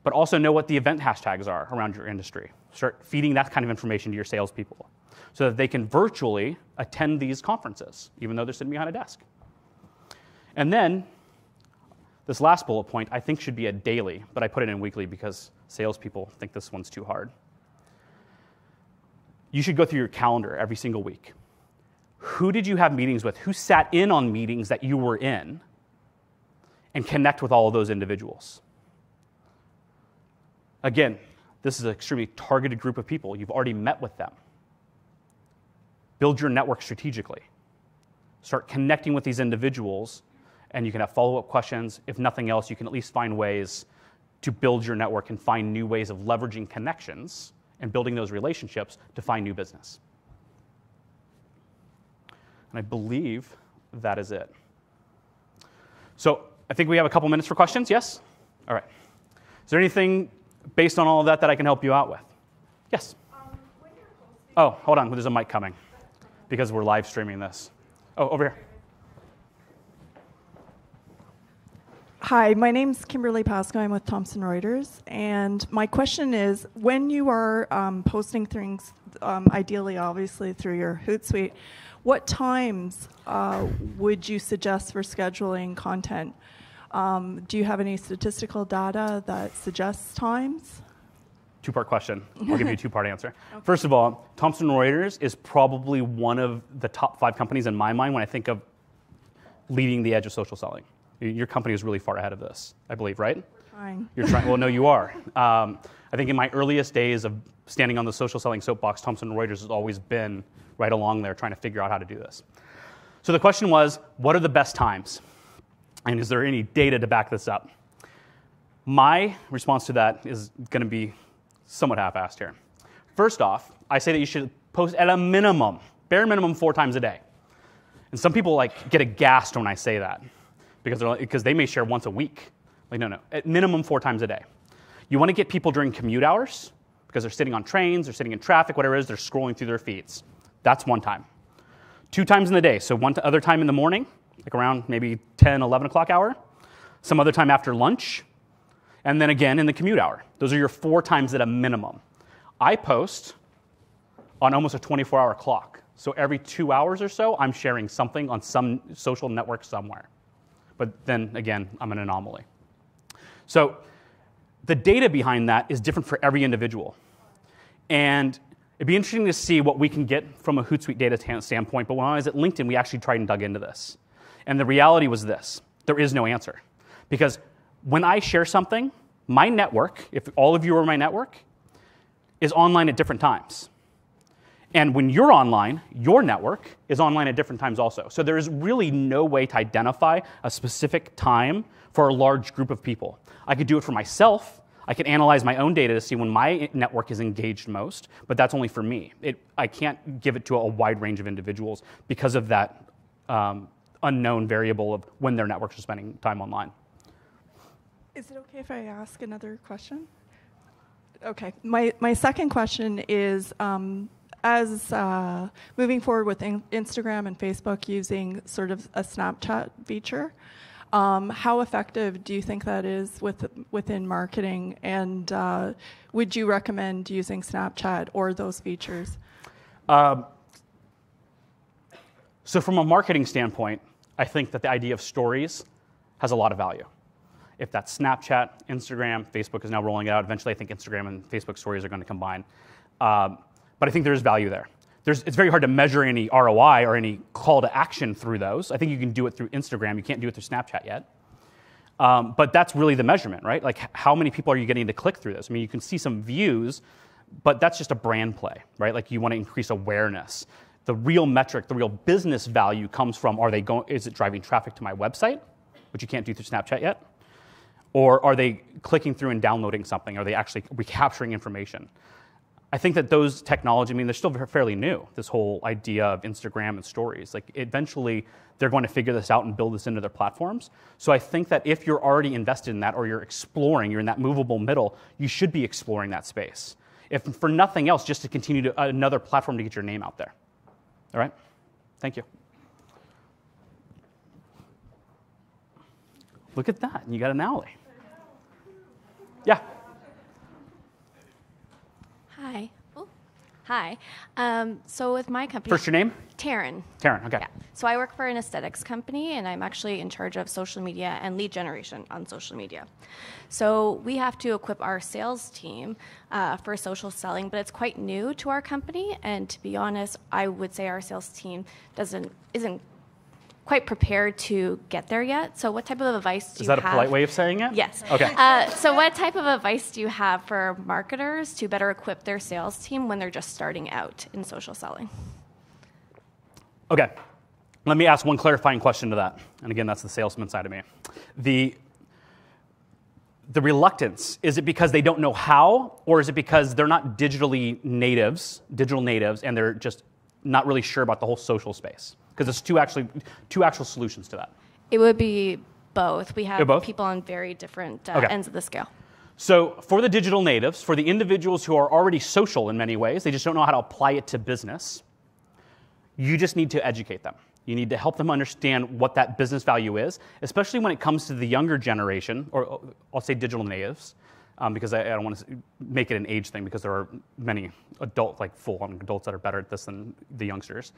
but also know what the event hashtags are around your industry. Start feeding that kind of information to your salespeople so that they can virtually attend these conferences, even though they're sitting behind a desk. And then, this last bullet point I think should be a daily, but I put it in weekly because salespeople think this one's too hard. You should go through your calendar every single week. Who did you have meetings with? Who sat in on meetings that you were in? And connect with all of those individuals. Again, this is an extremely targeted group of people. You've already met with them. Build your network strategically. Start connecting with these individuals, and you can have follow-up questions. If nothing else, you can at least find ways to build your network and find new ways of leveraging connections and building those relationships to find new business. And I believe that is it. So I think we have a couple minutes for questions, yes? All right. Is there anything based on all of that that I can help you out with? Yes? Oh, hold on, there's a mic coming because we're live streaming this. Oh, over here. Hi, my name's Kimberly Pasco. I'm with Thomson Reuters. And my question is, when you are posting things, ideally, obviously, through your Hootsuite, what times would you suggest for scheduling content? Do you have any statistical data that suggests times? Two-part question. I'll give you a two-part answer. Okay. First of all, Thomson Reuters is probably one of the top 5 companies in my mind when I think of leading the edge of social selling. Your company is really far ahead of this, I believe, right? We're trying. You're trying. Well, no, you are. I think in my earliest days of standing on the social selling soapbox, Thomson Reuters has always been right along there trying to figure out how to do this. So the question was, what are the best times? And is there any data to back this up? My response to that is going to be somewhat half-assed here. First off, I say that you should post at a minimum, bare minimum 4 times a day. And some people get aghast when I say that because they may share once a week. No, at minimum 4 times a day. You want to get people during commute hours because they're sitting on trains, they're sitting in traffic, whatever it is, they're scrolling through their feeds. That's one time. 2 times in the day, so one other time in the morning, like around maybe 10, 11 o'clock hour, some other time after lunch, and then again in the commute hour. Those are your 4 times at a minimum. I post on almost a 24-hour clock. So every 2 hours or so, I'm sharing something on some social network somewhere. But then again, I'm an anomaly. So the data behind that is different for every individual. And it'd be interesting to see what we can get from a Hootsuite data standpoint. But when I was at LinkedIn, we actually tried and dug into this. And the reality was this: there is no answer. Because when I share something, my network, if all of you are my network, is online at different times. And when you're online, your network is online at different times also. So there is really no way to identify a specific time for a large group of people. I could do it for myself. I could analyze my own data to see when my network is engaged most, but that's only for me. I can't give it to a wide range of individuals because of that unknown variable of when their networks are spending time online. Is it okay if I ask another question? Okay. My second question is, as moving forward with Instagram and Facebook using sort of a Snapchat feature, how effective do you think that is within marketing? And would you recommend using Snapchat or those features? So from a marketing standpoint, I think that the idea of stories has a lot of value. If that's Snapchat, Instagram, Facebook is now rolling it out. Eventually, I think Instagram and Facebook stories are going to combine. But I think there's value there. It's very hard to measure any ROI or any call to action through those. I think you can do it through Instagram. You can't do it through Snapchat yet. But that's really the measurement, right? Like, how many people are you getting to click through this? I mean, you can see some views, but that's just a brand play, right? Like, you want to increase awareness. The real metric, the real business value comes from, is it driving traffic to my website, which you can't do through Snapchat yet? Or are they clicking through and downloading something? Are they actually recapturing information? I think that those technology, they're still fairly new, this whole idea of Instagram and stories. Like, eventually, they're going to figure this out and build this into their platforms. So I think that if you're already invested in that or you're exploring, you're in that movable middle, you should be exploring that space. If for nothing else, just to continue another platform to get your name out there. All right? Thank you. Look at that. You got an alley. Yeah. Hi. Oh, hi. So with my company... First, your name? Taryn. Taryn, okay. Yeah. So I work for an aesthetics company, and I'm actually in charge of social media and lead generation on social media. So we have to equip our sales team for social selling, but it's quite new to our company. And to be honest, I would say our sales team isn't quite prepared to get there yet. So what type of advice do you have? Is that a polite way of saying it? Yes. Okay. So what type of advice do you have for marketers to better equip their sales team when they're just starting out in social selling? Okay. Let me ask one clarifying question to that. And again, that's the salesman side of me. The reluctance, is it because they don't know how, or is it because they're not digital natives, and they're just not really sure about the whole social space? Because there's two actual solutions to that. It would be both. We have both? people on very different Okay. ends of the scale. So for the digital natives, for the individuals who are already social in many ways, they just don't know how to apply it to business, you just need to educate them. You need to help them understand what that business value is, especially when it comes to the younger generation, or I'll say digital natives, because I don't want to make it an age thing, because there are many full-on adults that are better at this than the youngsters.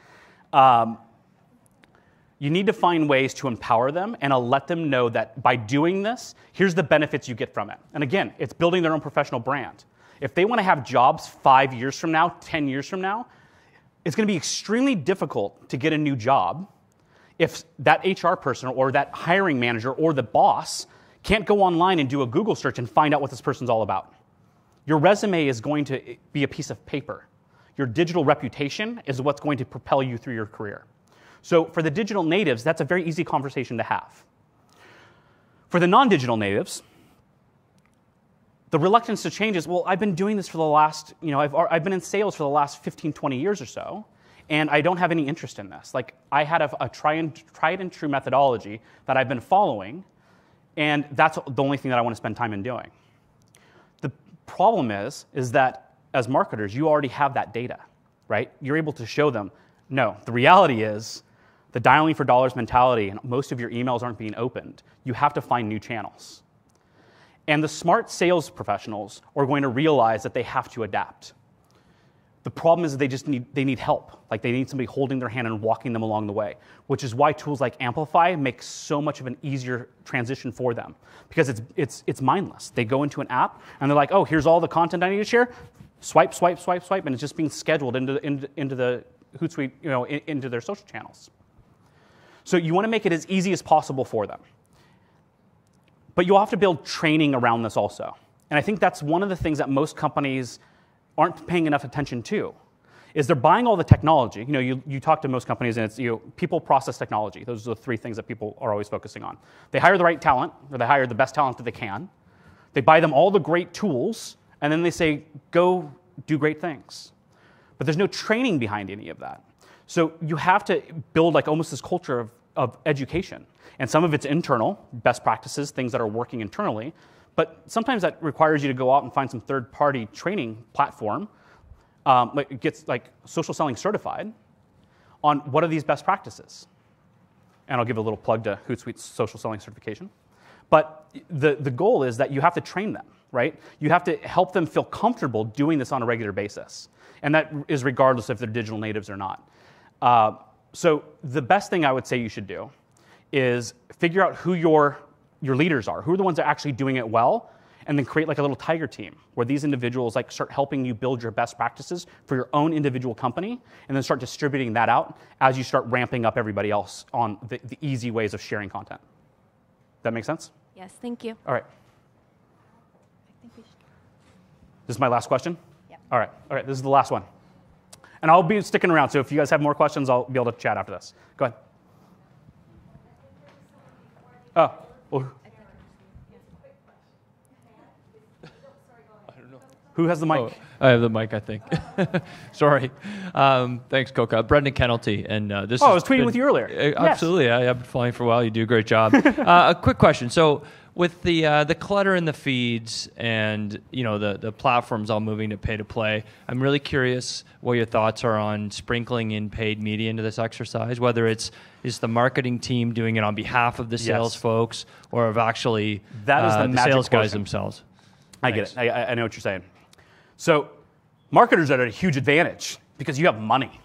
You need to find ways to empower them and let them know that by doing this, here's the benefits you get from it. And again, it's building their own professional brand. If they want to have jobs 5 years from now, 10 years from now, it's going to be extremely difficult to get a new job if that HR person or that hiring manager or the boss can't go online and do a Google search and find out what this person's all about. Your resume is going to be a piece of paper. Your digital reputation is what's going to propel you through your career. So for the digital natives, that's a very easy conversation to have. For the non-digital natives, the reluctance to change is, well, I've been doing this for the last, I've been in sales for the last 15, 20 years or so, and I don't have any interest in this. Like, I had a tried and true methodology that I've been following, and that's the only thing that I want to spend time in doing. The problem is that as marketers, you already have that data, right? You're able to show them, no, the reality is the dialing for dollars mentality, and most of your emails aren't being opened. You have to find new channels. And the smart sales professionals are going to realize that they have to adapt. The problem is that they need help. Like, they need somebody holding their hand and walking them along the way, which is why tools like Amplify make so much of an easier transition for them, because it's mindless. They go into an app and they're like, oh, here's all the content I need to share. Swipe, swipe, swipe, swipe, and it's just being scheduled into the Hootsuite, into their social channels. So you want to make it as easy as possible for them. But you'll have to build training around this also. And I think that's one of the things that most companies aren't paying enough attention to, is they're buying all the technology. You talk to most companies and it's people, process, technology. Those are the three things that people are always focusing on. They hire the right talent, or they hire the best talent that they can. They buy them all the great tools, and then they say, go do great things. But there's no training behind any of that. So you have to build like almost this culture of education. And some of it's internal, best practices, things that are working internally. But sometimes that requires you to go out and find some third-party training platform, it gets like social selling certified, on what are these best practices. And I'll give a little plug to Hootsuite's social selling certification. But the goal is that you have to train them, right? You have to help them feel comfortable doing this on a regular basis. And that is regardless if they're digital natives or not. So the best thing I would say you should do is figure out who your leaders are, who are the ones that are actually doing it well, and then create like a little tiger team where these individuals like start helping you build your best practices for your own individual company, and then start distributing that out as you start ramping up everybody else on the easy ways of sharing content. That make sense? Yes, thank you. All right. This is my last question? Yeah. All right, this is the last one. And I'll be sticking around, so if you guys have more questions, I'll be able to chat after this. Go ahead. Oh, well, I don't know. who has the mic? Oh, I have the mic, I think. Sorry. Thanks, Coca. Brendan Kennelty. And this I was tweeting with you earlier. Yes. Absolutely. I've been following for a while. You do a great job. A quick question. So with the clutter in the feeds and the platforms all moving to pay to play, I'm really curious what your thoughts are on sprinkling in paid media into this exercise, whether is the marketing team doing it on behalf of the sales folks, or of actually that is the sales guys portion. themselves. I get it. I know what you're saying. So marketers are at a huge advantage because you have money.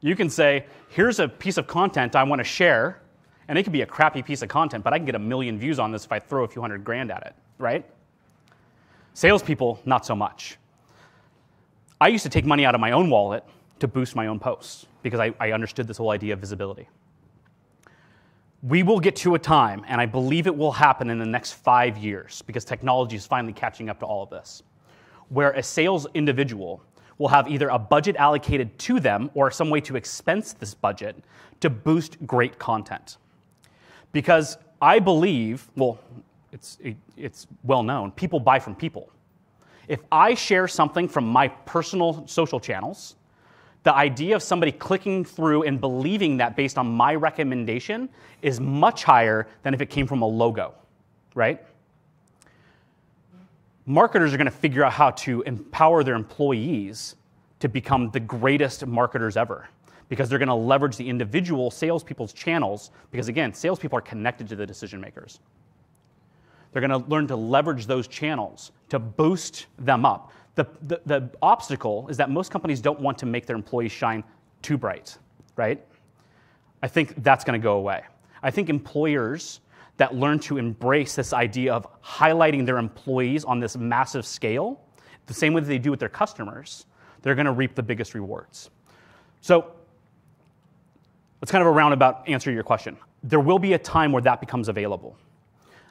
You can say, here's a piece of content I want to share, and it could be a crappy piece of content, but I can get 1 million views on this if I throw a few $100,000 at it, right? Salespeople, not so much. I used to take money out of my own wallet to boost my own posts because I understood this whole idea of visibility. We will get to a time, and I believe it will happen in the next 5 years, because technology is finally catching up to all of this, where a sales individual will have either a budget allocated to them or some way to expense this budget to boost great content. Because I believe, well, it's well known, people buy from people. If I share something from my personal social channels the idea of somebody clicking through and believing that based on my recommendation is much higher than if it came from a logo, right? Marketers are going to figure out how to empower their employees to become the greatest marketers ever, because they're going to leverage the individual salespeople's channels, because again, salespeople are connected to the decision makers. They're going to learn to leverage those channels to boost them up. The obstacle is that most companies don't want to make their employees shine too bright, right? I think that's going to go away. I think employers that learn to embrace this idea of highlighting their employees on this massive scale, the same way that they do with their customers, they're going to reap the biggest rewards. So it's kind of a roundabout answer to your question. There will be a time where that becomes available.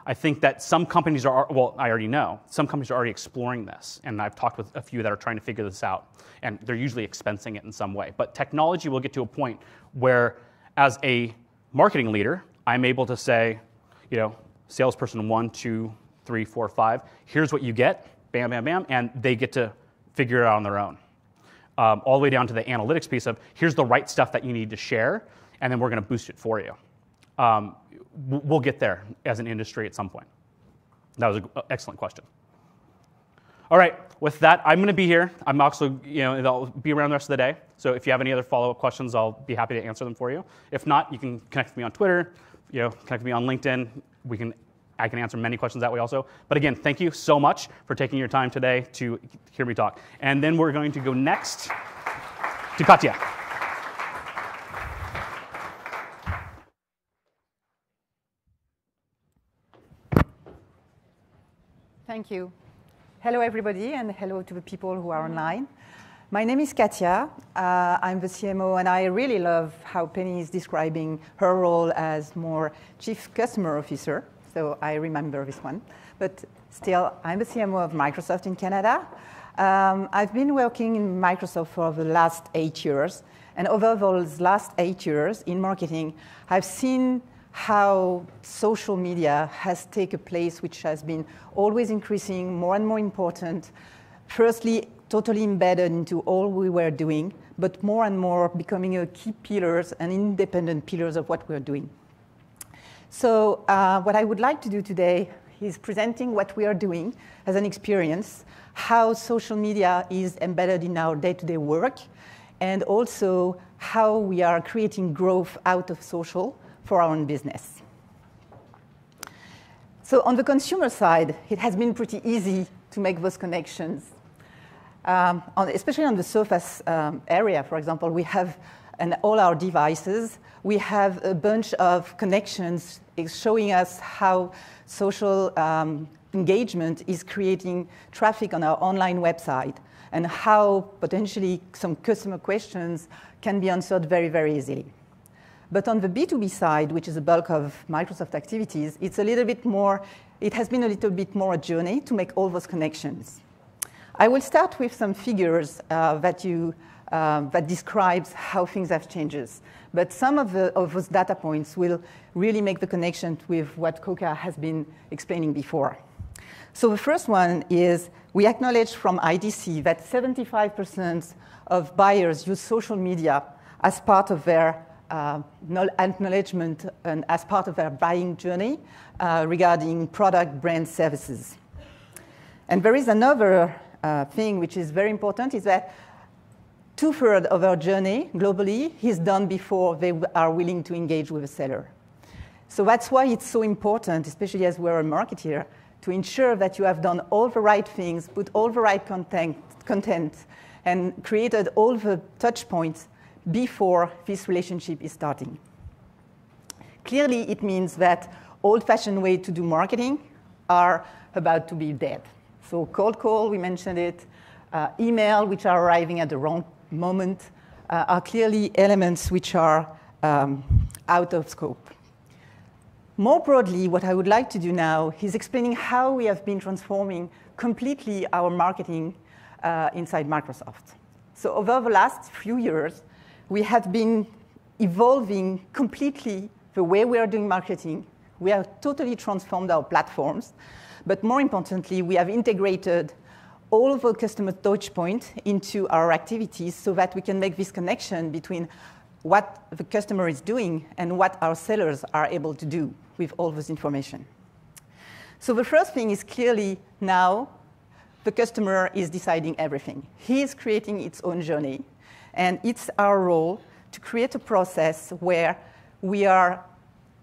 I think that some companies are, well, I already know, some companies are already exploring this, and I've talked with a few that are trying to figure this out, and they're usually expensing it in some way. But technology will get to a point where, as a marketing leader, I'm able to say, you know, salesperson 1, 2, 3, 4, 5, here's what you get, bam, bam, bam, and they get to figure it out on their own. All the way down to the analytics piece of, here's the right stuff that you need to share, and then we're going to boost it for you. We'll get there as an industry at some point. That was an excellent question. All right, with that, I'm going to be here. I'm also, I'll be around the rest of the day. So if you have any other follow-up questions, I'll be happy to answer them for you. If not, you can connect with me on Twitter, connect with me on LinkedIn. I can answer many questions that way also. But again, thank you so much for taking your time today to hear me talk. And then we're going to go next to Katya. Thank you. Hello, everybody, and hello to the people who are online. My name is Katya. I'm the CMO, and I really love how Penny is describing her role as more Chief Customer Officer. So I remember this one. But still, I'm the CMO of Microsoft in Canada. I've been working in Microsoft for the last 8 years. And over those last 8 years in marketing, I've seen how social media has taken a place which has been always increasing, more and more important. Firstly, totally embedded into all we were doing, but more and more becoming a key pillars and independent pillars of what we're doing. So what I would like to do today is presenting what we are doing as an experience, how social media is embedded in our day-to-day work, and also how we are creating growth out of social for our own business. So on the consumer side, it has been pretty easy to make those connections. Especially on the Surface area, for example, we have on all our devices, we have a bunch of connections showing us how social engagement is creating traffic on our online website and how potentially some customer questions can be answered very, very easily. But on the B2B side, which is the bulk of Microsoft activities, it's a little bit more, it has been a little bit more a journey to make all those connections. I will start with some figures that describes how things have changed. But some of those data points will really make the connection with what Koka has been explaining before. So the first one is we acknowledge from IDC that 75% of buyers use social media as part of their acknowledgement and as part of their buying journey regarding product, brand, services. And there is another thing which is very important is that 2/3 of our journey globally is done before they are willing to engage with a seller. So that's why it's so important, especially as we're a marketer, to ensure that you have done all the right things, put all the right content and created all the touch points before this relationship is starting. Clearly, it means that old-fashioned ways to do marketing are about to be dead. So cold call, we mentioned it, email, which are arriving at the wrong moment, are clearly elements which are out of scope. More broadly, what I would like to do now is explaining how we have been transforming completely our marketing inside Microsoft. So over the last few years, we have been evolving completely the way we are doing marketing. We have totally transformed our platforms. But more importantly, we have integrated all of our customer touch points into our activities so that we can make this connection between what the customer is doing and what our sellers are able to do with all this information. So the first thing is clearly now the customer is deciding everything. He is creating its own journey, and it's our role to create a process where we are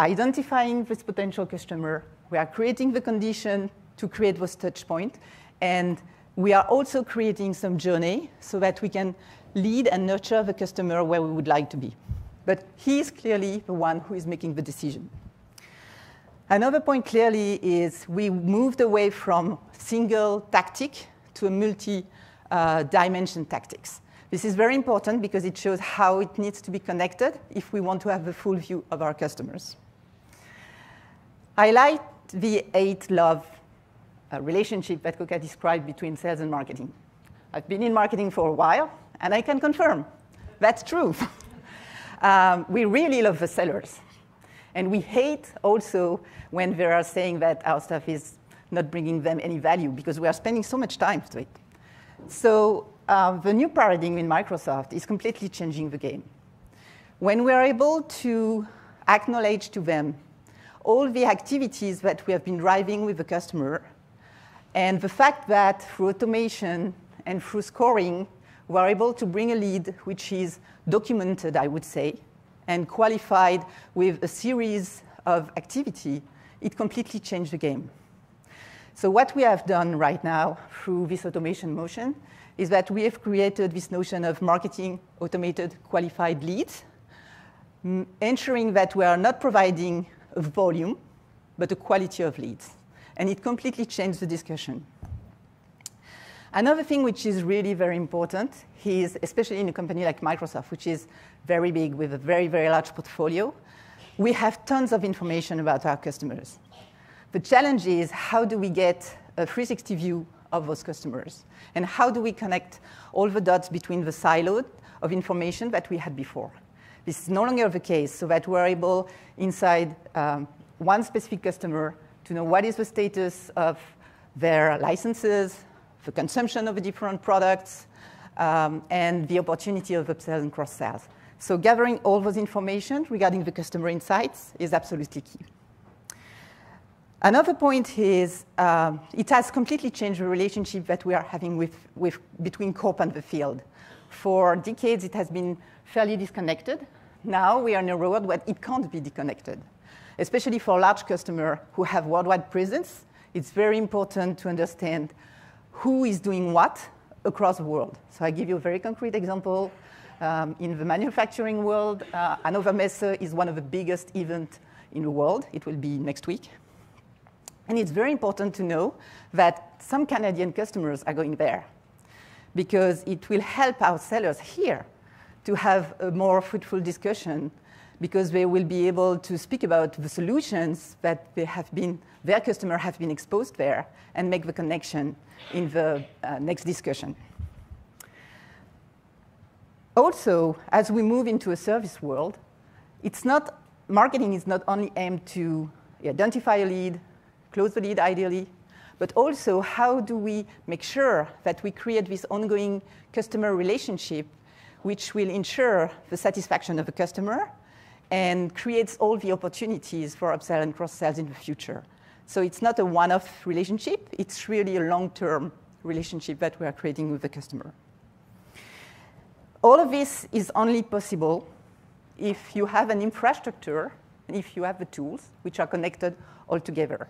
identifying this potential customer, we are creating the condition to create those touch points, and we are also creating some journey so that we can lead and nurture the customer where we would like to be. But he is clearly the one who is making the decision. Another point clearly is we moved away from single tactic to a multi-dimension tactics. This is very important because it shows how it needs to be connected if we want to have the full view of our customers. I like the 8-love relationship that Coca described between sales and marketing. I've been in marketing for a while, and I can confirm that's true. We really love the sellers. And we hate also when they are saying that our stuff is not bringing them any value because we are spending so much time to it. So the new paradigm in Microsoft is completely changing the game. When we are able to acknowledge to them all the activities that we have been driving with the customer, and the fact that through automation and through scoring, we are able to bring a lead which is documented, I would say, and qualified with a series of activity, it completely changed the game. So what we have done right now through this automation motion is that we have created this notion of marketing automated qualified leads, ensuring that we are not providing a volume, but a quality of leads. And it completely changed the discussion. Another thing which is really very important is, especially in a company like Microsoft, which is very big with a very, very large portfolio, we have tons of information about our customers. The challenge is how do we get a 360 view of those customers? And how do we connect all the dots between the silos of information that we had before? This is no longer the case, so that we're able, inside one specific customer, to know what is the status of their licenses, the consumption of the different products, and the opportunity of upsell and cross-sales. So gathering all those information regarding the customer insights is absolutely key. Another point is it has completely changed the relationship that we are having between Corp and the field. For decades, it has been fairly disconnected. Now we are in a world where it can't be disconnected. Especially for large customers who have worldwide presence, it's very important to understand who is doing what across the world. So I give you a very concrete example. In the manufacturing world, Hannover Messe is one of the biggest events in the world. It will be next week. And it's very important to know that some Canadian customers are going there because it will help our sellers here to have a more fruitful discussion because they will be able to speak about the solutions that their customers have been exposed there and make the connection in the next discussion. Also, as we move into a service world, marketing is not only aimed to identify a lead, close the lead ideally, but also how do we make sure that we create this ongoing customer relationship which will ensure the satisfaction of the customer and creates all the opportunities for upsell and cross-sales in the future. So it's not a one-off relationship. It's really a long-term relationship that we are creating with the customer. All of this is only possible if you have an infrastructure and if you have the tools which are connected all together,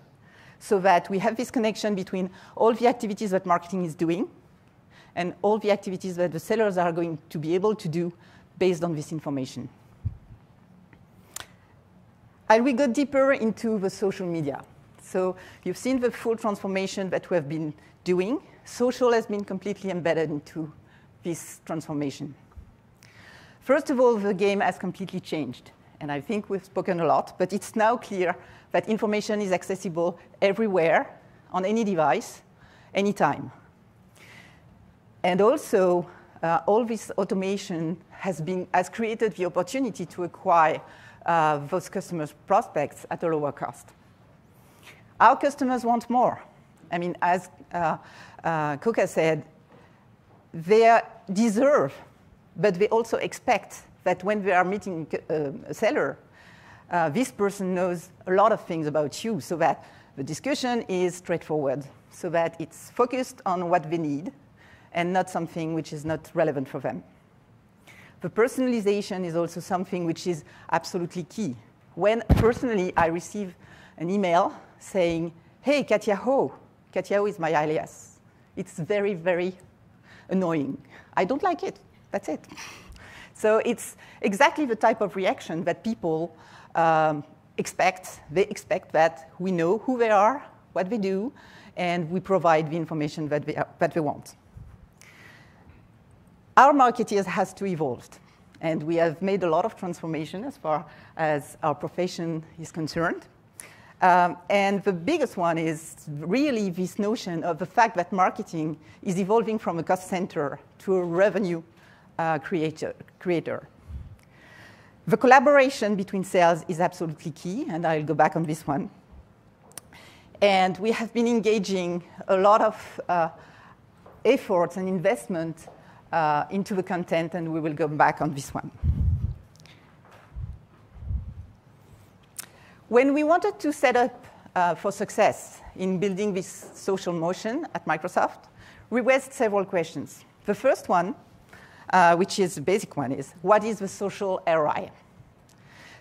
so that we have this connection between all the activities that marketing is doing and all the activities that the sellers are going to be able to do based on this information. I will go deeper into the social media. So you've seen the full transformation that we have been doing. Social has been completely embedded into this transformation. First of all, the game has completely changed. And I think we've spoken a lot, but it's now clear that information is accessible everywhere, on any device, anytime. And also, all this automation has created the opportunity to acquire those customers' prospects at a lower cost. Our customers want more. I mean, as Coca said, they deserve, but they also expect that when they are meeting a seller, this person knows a lot of things about you, so that the discussion is straightforward, so that it's focused on what they need and not something which is not relevant for them. The personalization is also something which is absolutely key. When personally I receive an email saying, hey, Katia Ho. Katia Ho is my alias. It's very, very annoying. I don't like it. That's it. So it's exactly the type of reaction that people expect. They expect that we know who they are, what they do, and we provide the information that they want. Our marketeers has to evolve, and we have made a lot of transformation as far as our profession is concerned. And the biggest one is really this notion of the fact that marketing is evolving from a cost center to a revenue creator. The collaboration between sales is absolutely key, and I'll go back on this one. And we have been engaging a lot of efforts and investment into the content, and we will go back on this one. When we wanted to set up for success in building this social motion at Microsoft, we raised several questions. The first one, which is the basic one, is what is the social ROI?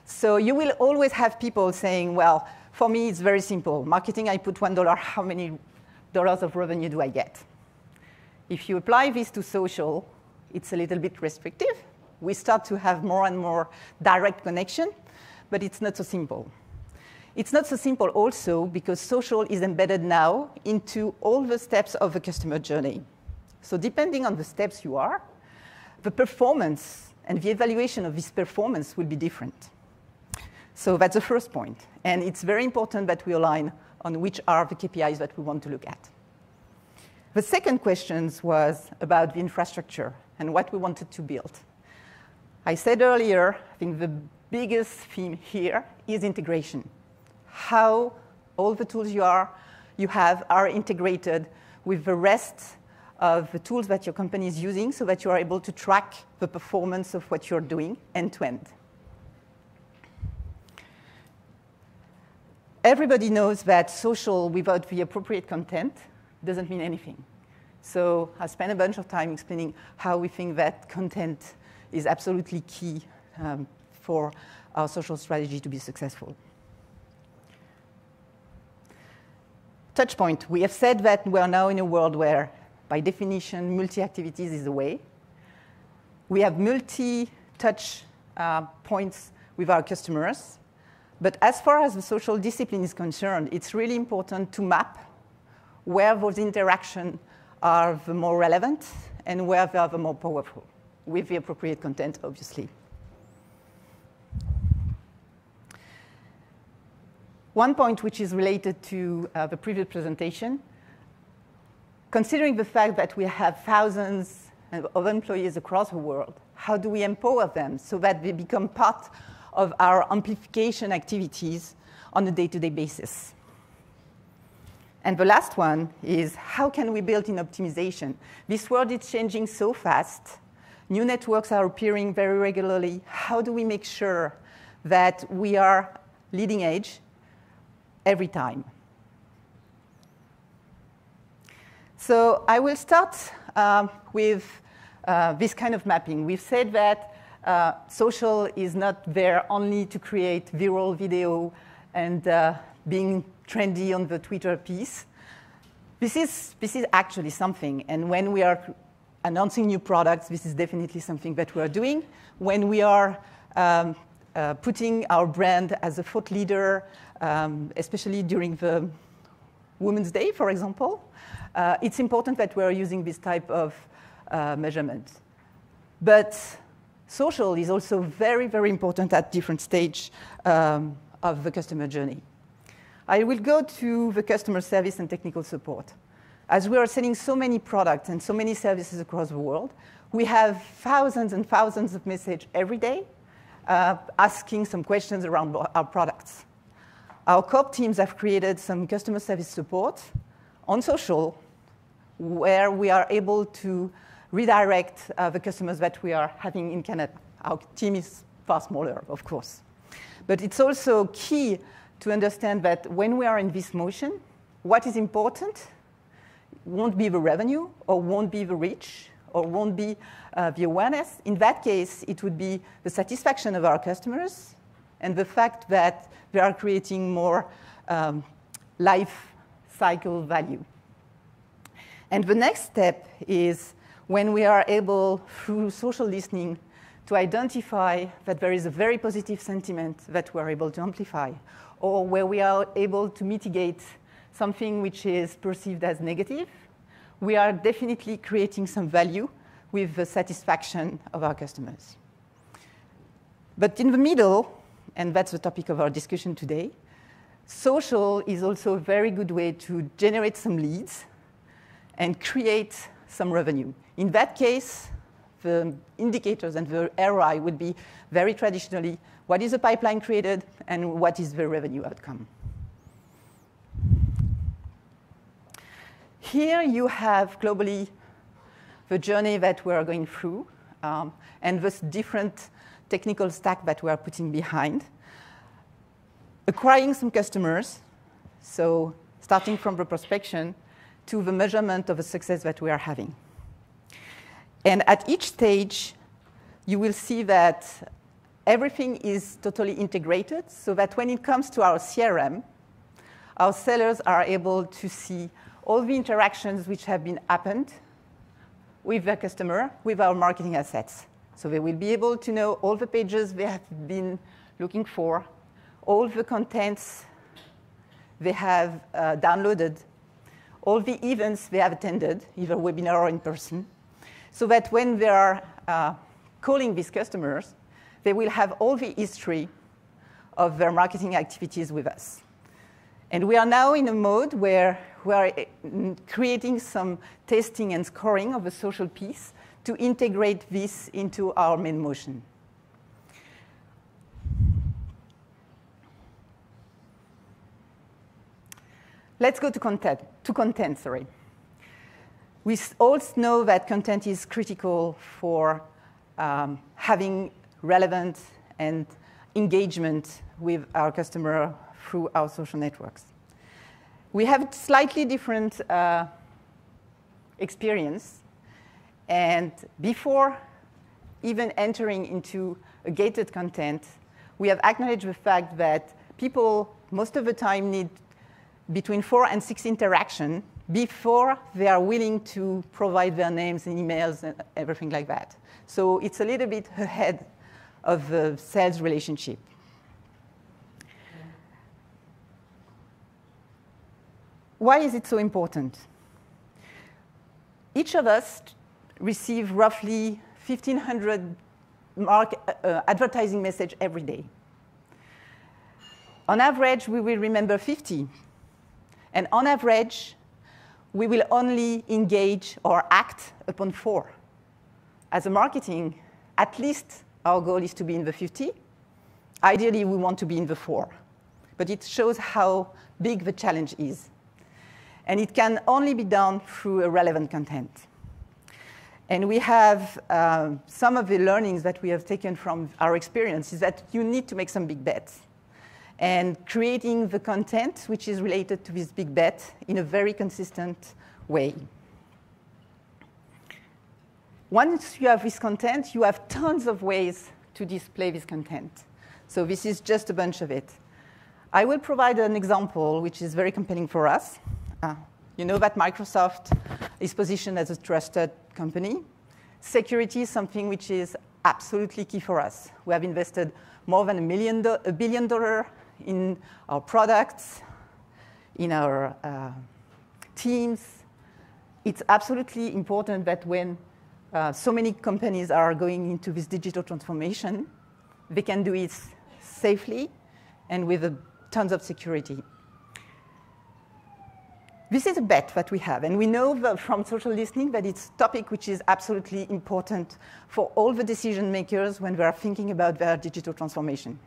So you will always have people saying, well, for me, it's very simple. Marketing, I put $1, how many dollars of revenue do I get? If you apply this to social, it's a little bit restrictive. We start to have more and more direct connection, but it's not so simple. It's not so simple also because social is embedded now into all the steps of the customer journey. So depending on the steps you are, the performance and the evaluation of this performance will be different. So that's the first point. And it's very important that we align on which are the KPIs that we want to look at. The second question was about the infrastructure and what we wanted to build. I said earlier, I think the biggest theme here is integration. How all the tools you have are integrated with the rest of the tools that your company is using so that you are able to track the performance of what you're doing end to end. Everybody knows that social without the appropriate content doesn't mean anything. So I spent a bunch of time explaining how we think that content is absolutely key for our social strategy to be successful. Touchpoint. We have said that we are now in a world where, by definition, multi-activities is the way. We have multi-touch points with our customers. But as far as the social discipline is concerned, it's really important to map where those interactions are the more relevant and where they are the more powerful, with the appropriate content, obviously. One point which is related to the previous presentation, considering the fact that we have thousands of employees across the world, how do we empower them so that they become part of our amplification activities on a day-to-day basis? And the last one is, how can we build in optimization? This world is changing so fast. New networks are appearing very regularly. How do we make sure that we are leading edge every time? So I will start with this kind of mapping. We've said that social is not there only to create viral video and being trendy on the Twitter piece. This is actually something. And when we are announcing new products, this is definitely something that we are doing. When we are putting our brand as a thought leader, especially during the Women's Day, for example, it's important that we are using this type of measurement. But social is also very, very important at different stages of the customer journey. I will go to the customer service and technical support. As we are selling so many products and so many services across the world, we have thousands and thousands of messages every day asking some questions around our products. Our corp teams have created some customer service support on social, where we are able to redirect the customers that we are having in Canada. Our team is far smaller, of course. But it's also key to understand that when we are in this motion, what is important won't be the revenue, or won't be the reach, or won't be the awareness. In that case, it would be the satisfaction of our customers and the fact that they are creating more life cycle value. And the next step is when we are able, through social listening, to identify that there is a very positive sentiment that we are able to amplify, or where we are able to mitigate something which is perceived as negative, we are definitely creating some value with the satisfaction of our customers. But in the middle, and that's the topic of our discussion today, social is also a very good way to generate some leads and create some revenue. In that case, the indicators and the ROI would be very traditionally, what is the pipeline created and what is the revenue outcome? Here you have globally the journey that we are going through and this different technical stack that we are putting behind. Acquiring some customers, so starting from the prospection to the measurement of the success that we are having. And at each stage, you will see that everything is totally integrated, so that when it comes to our CRM, our sellers are able to see all the interactions which have been happened with their customer, with our marketing assets. So they will be able to know all the pages they have been looking for, all the contents they have downloaded, all the events they have attended, either webinar or in person, so that when they are calling these customers, they will have all the history of their marketing activities with us. And we are now in a mode where we are creating some testing and scoring of the social piece to integrate this into our main motion. Let's go to content. We all know that content is critical for having relevant and engagement with our customer through our social networks. We have slightly different experience. And before even entering into a gated content, we have acknowledged the fact that people most of the time need between 4 and 6 interactions before they are willing to provide their names and emails and everything like that. So it's a little bit ahead of the sales relationship. Why is it so important? Each of us receive roughly 1,500 advertising messages every day. On average, we will remember 50. And on average, we will only engage or act upon 4. As a marketing, at least our goal is to be in the 50. Ideally, we want to be in the 4. But it shows how big the challenge is. And it can only be done through a relevant content. And we have some of the learnings that we have taken from our experience is that you need to make some big bets. And creating the content which is related to this big bet in a very consistent way. Once you have this content, you have tons of ways to display this content. So this is just a bunch of it. I will provide an example which is very compelling for us. You know that Microsoft is positioned as a trusted company. Security is something which is absolutely key for us. We have invested more than $1 billion in our products, in our teams. It's absolutely important that when so many companies are going into this digital transformation, they can do it safely and with tons of security. This is a bet that we have, and we know from social listening that it's a topic which is absolutely important for all the decision makers when they are thinking about their digital transformation.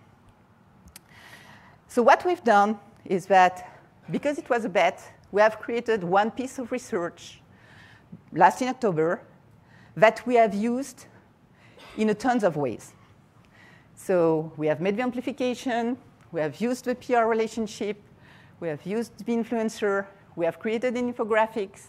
So what we've done is that because it was a bet, we have created one piece of research last in October that we have used in a tons of ways. So we have made the amplification, we have used the PR relationship, we have used the influencer, we have created an infographics,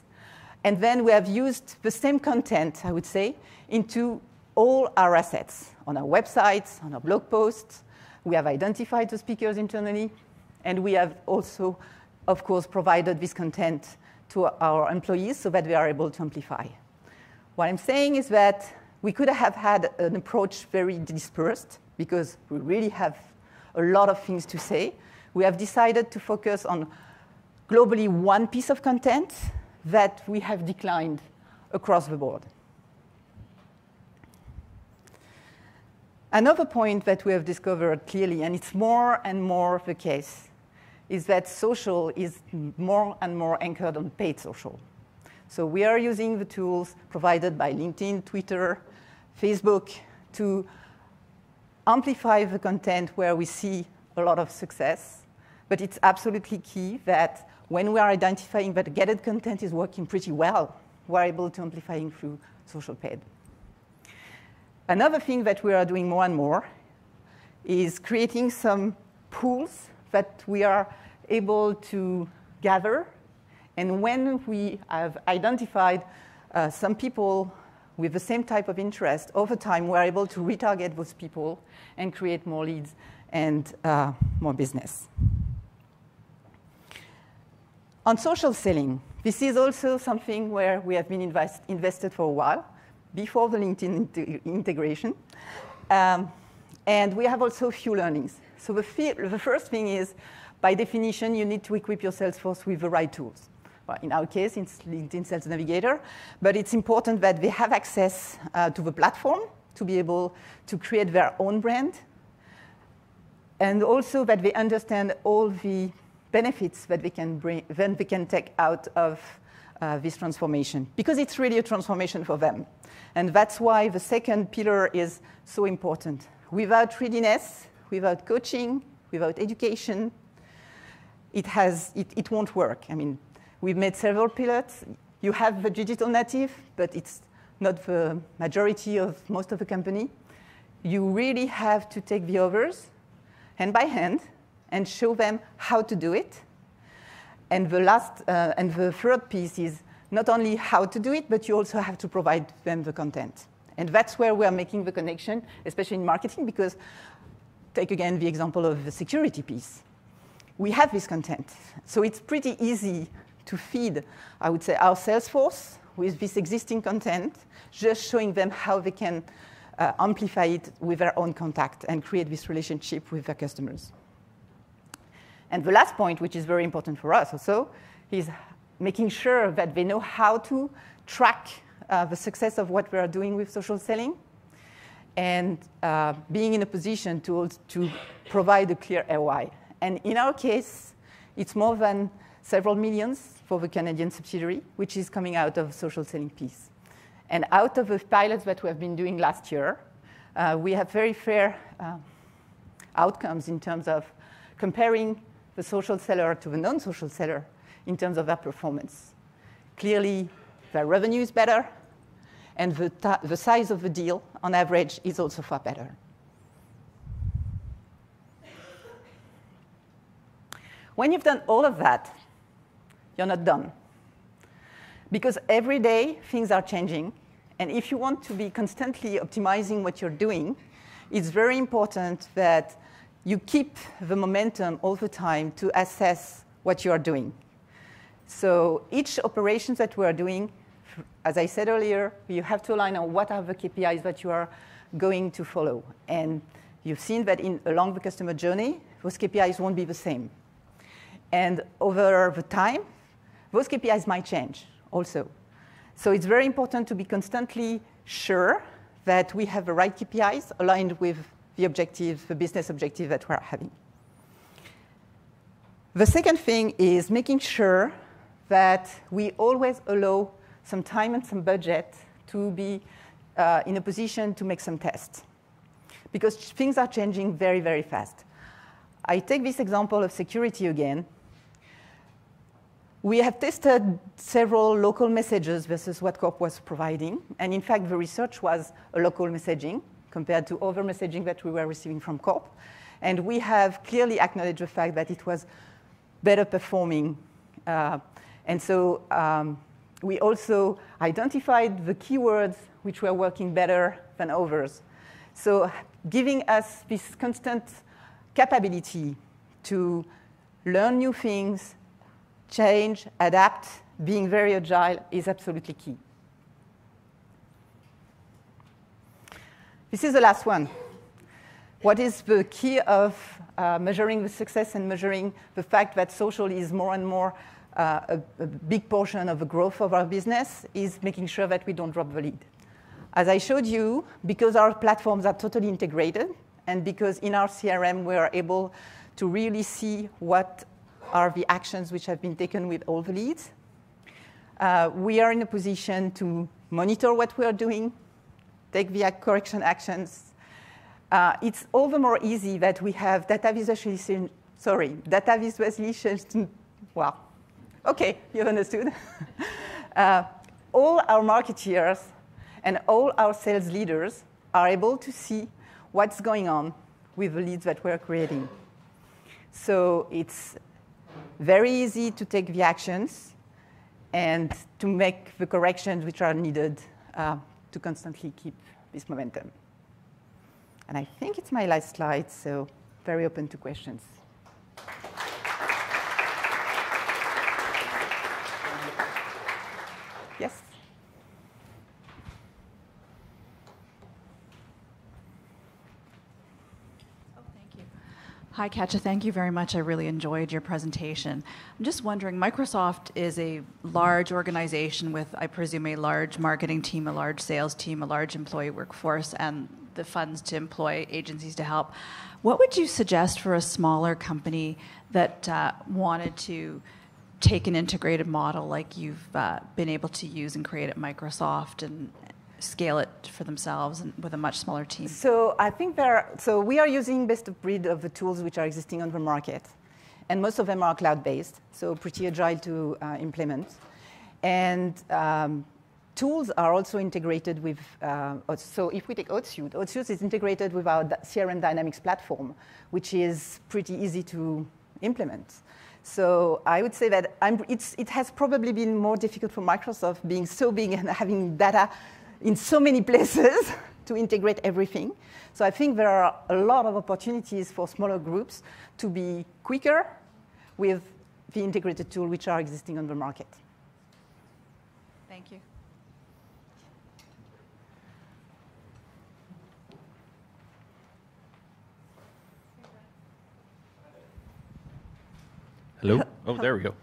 and then we have used the same content, I would say, into all our assets, on our websites, on our blog posts. We have identified the speakers internally, and we have also, of course, provided this content to our employees so that they are able to amplify. What I'm saying is that we could have had an approach very dispersed because we really have a lot of things to say. We have decided to focus on globally one piece of content that we have declined across the board. Another point that we have discovered clearly, and it's more and more the case, is that social is more and more anchored on paid social. So we are using the tools provided by LinkedIn, Twitter, Facebook to amplify the content where we see a lot of success. But it's absolutely key that when we are identifying that gated content is working pretty well, we're able to amplify it through social paid. Another thing that we are doing more and more is creating some pools that we are able to gather. And when we have identified some people with the same type of interest, over time, we're able to retarget those people and create more leads and more business. On social selling, this is also something where we have been invested for a while, before the LinkedIn integration. And we have also a few learnings. So the first thing is, by definition, you need to equip your sales force with the right tools. Well, in our case, it's LinkedIn Sales Navigator. But it's important that they have access to the platform to be able to create their own brand. And also that they understand all the benefits that they can bring, then they can take out of this transformation. Because it's really a transformation for them. And that's why the second pillar is so important. Without readiness, without coaching, without education, it won't work. I mean, we've made several pilots. You have the digital native, but it's not the majority of most of the company. You really have to take the others hand by hand and show them how to do it. And the third piece is not only how to do it, but you also have to provide them the content. And that's where we are making the connection, especially in marketing, because take again the example of the security piece. We have this content. So it's pretty easy to feed, I would say, our sales force with this existing content, just showing them how they can amplify it with their own contact and create this relationship with their customers. And the last point, which is very important for us also, is making sure that they know how to track the success of what we are doing with social selling and being in a position to provide a clear ROI. And in our case, it's more than several millions for the Canadian subsidiary, which is coming out of social selling piece. And out of the pilots that we have been doing last year, we have very fair outcomes in terms of comparing the social seller to the non-social seller in terms of their performance. Clearly, their revenue is better, and the size of the deal, on average, is also far better. When you've done all of that, you're not done. Because every day, things are changing. And if you want to be constantly optimizing what you're doing, it's very important that you keep the momentum all the time to assess what you are doing. So each operation that we are doing, as I said earlier, you have to align on what are the KPIs that you are going to follow. And you've seen that along the customer journey, those KPIs won't be the same. And over the time, those KPIs might change also. So it's very important to be constantly sure that we have the right KPIs aligned with the objective, the business objective that we're having. The second thing is making sure that we always allow some time and some budget to be in a position to make some tests. Because things are changing very, very fast. I take this example of security again. We have tested several local messages versus what Corp was providing. And in fact, the research was a local messaging compared to other messaging that we were receiving from Corp. And we have clearly acknowledged the fact that it was better performing. And so we also identified the keywords which were working better than others. So giving us this constant capability to learn new things, change, adapt, being very agile is absolutely key. This is the last one. What is the key of measuring the success and measuring the fact that social is more and more a big portion of the growth of our business is making sure that we don't drop the lead. As I showed you, because our platforms are totally integrated, and because in our CRM we are able to really see what are the actions which have been taken with all the leads, we are in a position to monitor what we are doing, take the correction actions. It's all the more easy that we have data visualization, well, okay, you've understood. All our marketeers and all our sales leaders are able to see what's going on with the leads that we're creating. So it's very easy to take the actions and to make the corrections which are needed to constantly keep this momentum. And I think it's my last slide, so very open to questions. Yes? Hi, Katja. Thank you very much. I really enjoyed your presentation. I'm just wondering, Microsoft is a large organization with, I presume, a large marketing team, a large sales team, a large employee workforce, and the funds to employ agencies to help. What would you suggest for a smaller company that wanted to take an integrated model like you've been able to use and create at Microsoft and scale it for themselves and with a much smaller team? So I think we are using best of breed of the tools which are existing on the market. And most of them are cloud-based, so pretty agile to implement. And tools are also integrated with, so if we take Otsuite is integrated with our CRM Dynamics platform, which is pretty easy to implement. So I would say that it has probably been more difficult for Microsoft being so big and having data in so many places to integrate everything. So I think there are a lot of opportunities for smaller groups to be quicker with the integrated tools which are existing on the market. Thank you. Hello? Oh, there we go.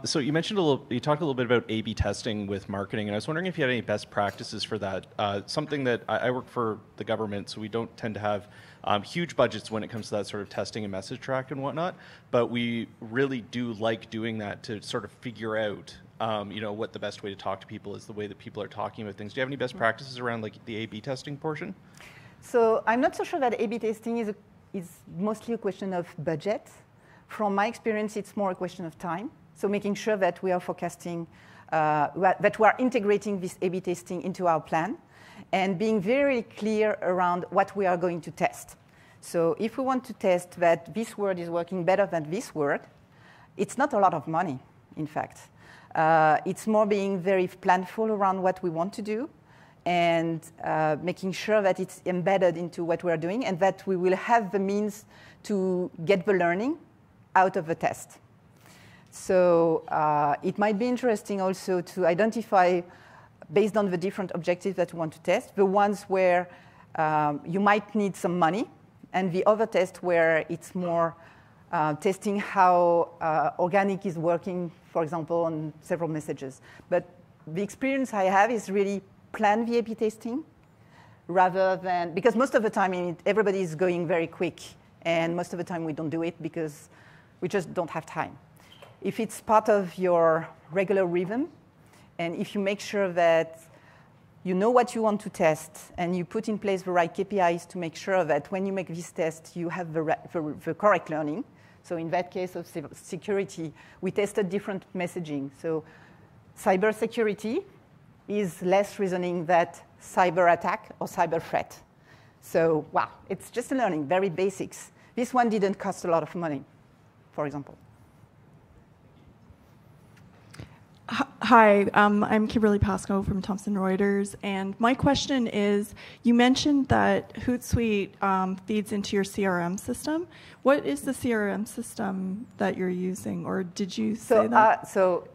So you mentioned you talked a little bit about A/B testing with marketing, and I was wondering if you had any best practices for that. Something that I work for the government, so we don't tend to have huge budgets when it comes to that sort of testing and message track and whatnot, but we really do like doing that to sort of figure out what the best way to talk to people is, the way that people are talking about things. Do you have any best practices around like the A/B testing portion? So I'm not so sure that A/B testing is mostly a question of budget. From my experience, it's more a question of time. So making sure that we are forecasting, that we are integrating this A/B testing into our plan and being very clear around what we are going to test. So if we want to test that this word is working better than this word, it's not a lot of money, in fact. It's more being very planful around what we want to do and making sure that it's embedded into what we are doing and that we will have the means to get the learning out of the test. So it might be interesting also to identify, based on the different objectives that you want to test, the ones where you might need some money, and the other test where it's more testing how organic is working, for example, on several messages. But the experience I have is really plan the A/B testing rather than, because most of the time everybody is going very quick, and most of the time we don't do it because we just don't have time. If it's part of your regular rhythm, and if you make sure that you know what you want to test, and you put in place the right KPIs to make sure that when you make this test, you have the correct learning, So in that case of security, we tested different messaging. So cybersecurity is less reasoning than cyber attack or cyber threat. So, wow, it's just a learning, very basics. This one didn't cost a lot of money, for example. Hi, I'm Kimberly Pascoe from Thomson Reuters, and my question is, you mentioned that Hootsuite feeds into your CRM system. What is the CRM system that you're using, or did you say that? So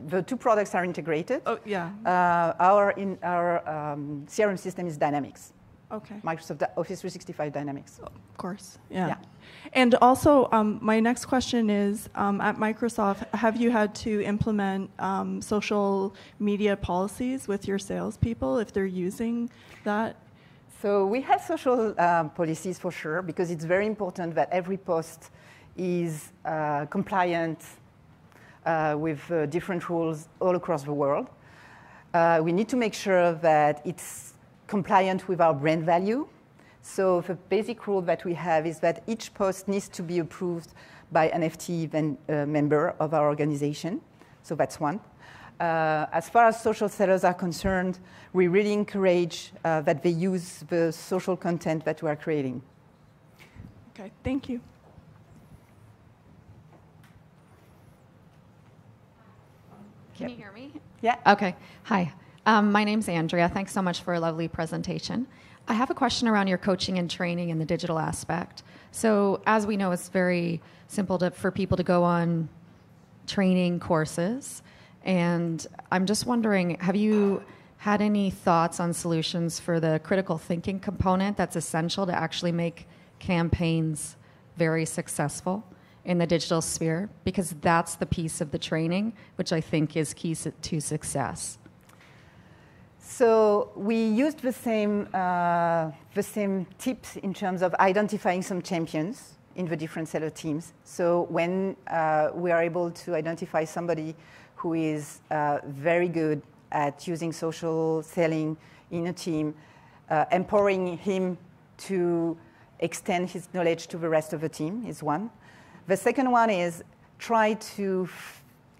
the two products are integrated. Oh, yeah. Our CRM system is Dynamics. Okay. Microsoft Office 365 Dynamics. Of course, yeah. And also, my next question is, at Microsoft, have you had to implement social media policies with your salespeople if they're using that? So we have social policies for sure, because it's very important that every post is compliant with different rules all across the world. We need to make sure that it's compliant with our brand value. So the basic rule that we have is that each post needs to be approved by an FT member of our organization. So that's one. As far as social sellers are concerned, we really encourage that they use the social content that we are creating. Okay, thank you. Can you hear me? Yeah. Okay. Hi. My name's Andrea. Thanks so much for a lovely presentation. I have a question around your coaching and training in the digital aspect. So as we know, it's very simple for people to go on training courses. And I'm just wondering, have you had any thoughts on solutions for the critical thinking component that's essential to actually make campaigns very successful in the digital sphere? Because that's the piece of the training which I think is key to success. So we used the same tips in terms of identifying some champions in the different seller teams. So when we are able to identify somebody who is very good at using social selling in a team, empowering him to extend his knowledge to the rest of the team is one. The second one is try to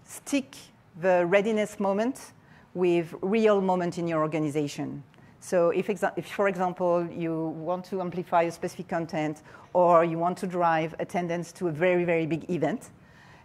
stick the readiness moment with real moment in your organization. So if, for example, you want to amplify a specific content or you want to drive attendance to a very, very big event,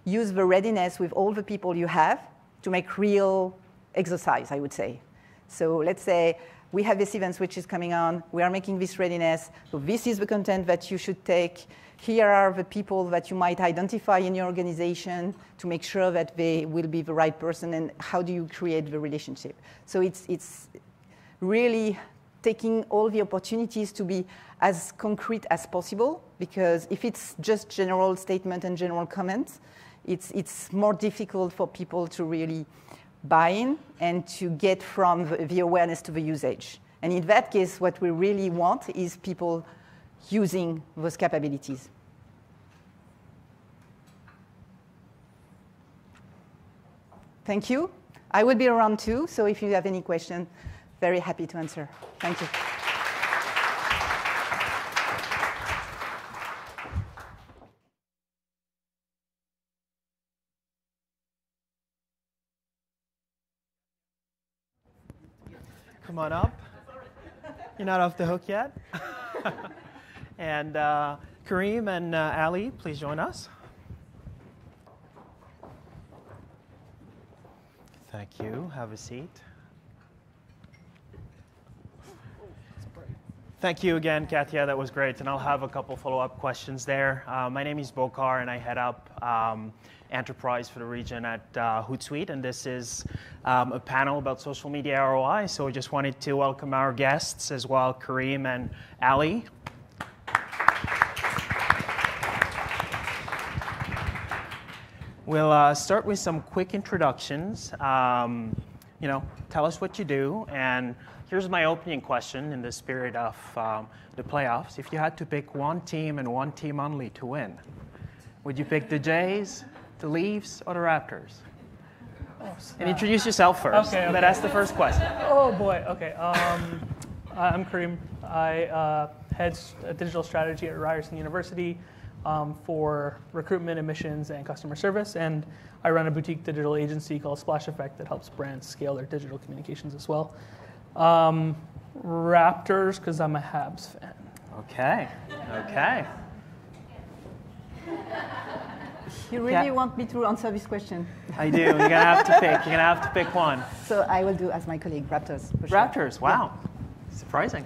use the readiness with all the people you have to make real exercise, I would say. So let's say we have this event which is coming on, we are making this readiness, so this is the content that you should take. Here are the people that you might identify in your organization to make sure that they will be the right person, and how do you create the relationship. So it's really taking all the opportunities to be as concrete as possible, because if it's just general statement and general comments, it's more difficult for people to really buy in and to get from the awareness to the usage. And in that case, what we really want is people using those capabilities. Thank you. I will be around too, so if you have any questions, very happy to answer. Thank you. Come on up. You're not off the hook yet. And Kareem and Ali, please join us. Thank you. Have a seat. Thank you again, Katia. That was great. And I'll have a couple follow-up questions there. My name is Bokar, and I head up enterprise for the region at Hootsuite. And this is a panel about social media ROI. So I just wanted to welcome our guests as well, Kareem and Ali. We'll start with some quick introductions. Tell us what you do. And here's my opening question in the spirit of the playoffs. If you had to pick one team and one team only to win, would you pick the Jays, the Leafs, or the Raptors? And introduce yourself first. Okay. That's the first question. Oh, boy. Okay. I'm Kareem. I head digital strategy at Ryerson University. for recruitment, admissions, and customer service. And I run a boutique digital agency called Splash Effect that helps brands scale their digital communications as well. Raptors, because I'm a Habs fan. Okay. Okay. You really want me to answer this question? I do. You're gonna have to pick. You're gonna have to pick one. So I will do as my colleague, Raptors. For sure. Raptors. Wow. Yeah. Surprising.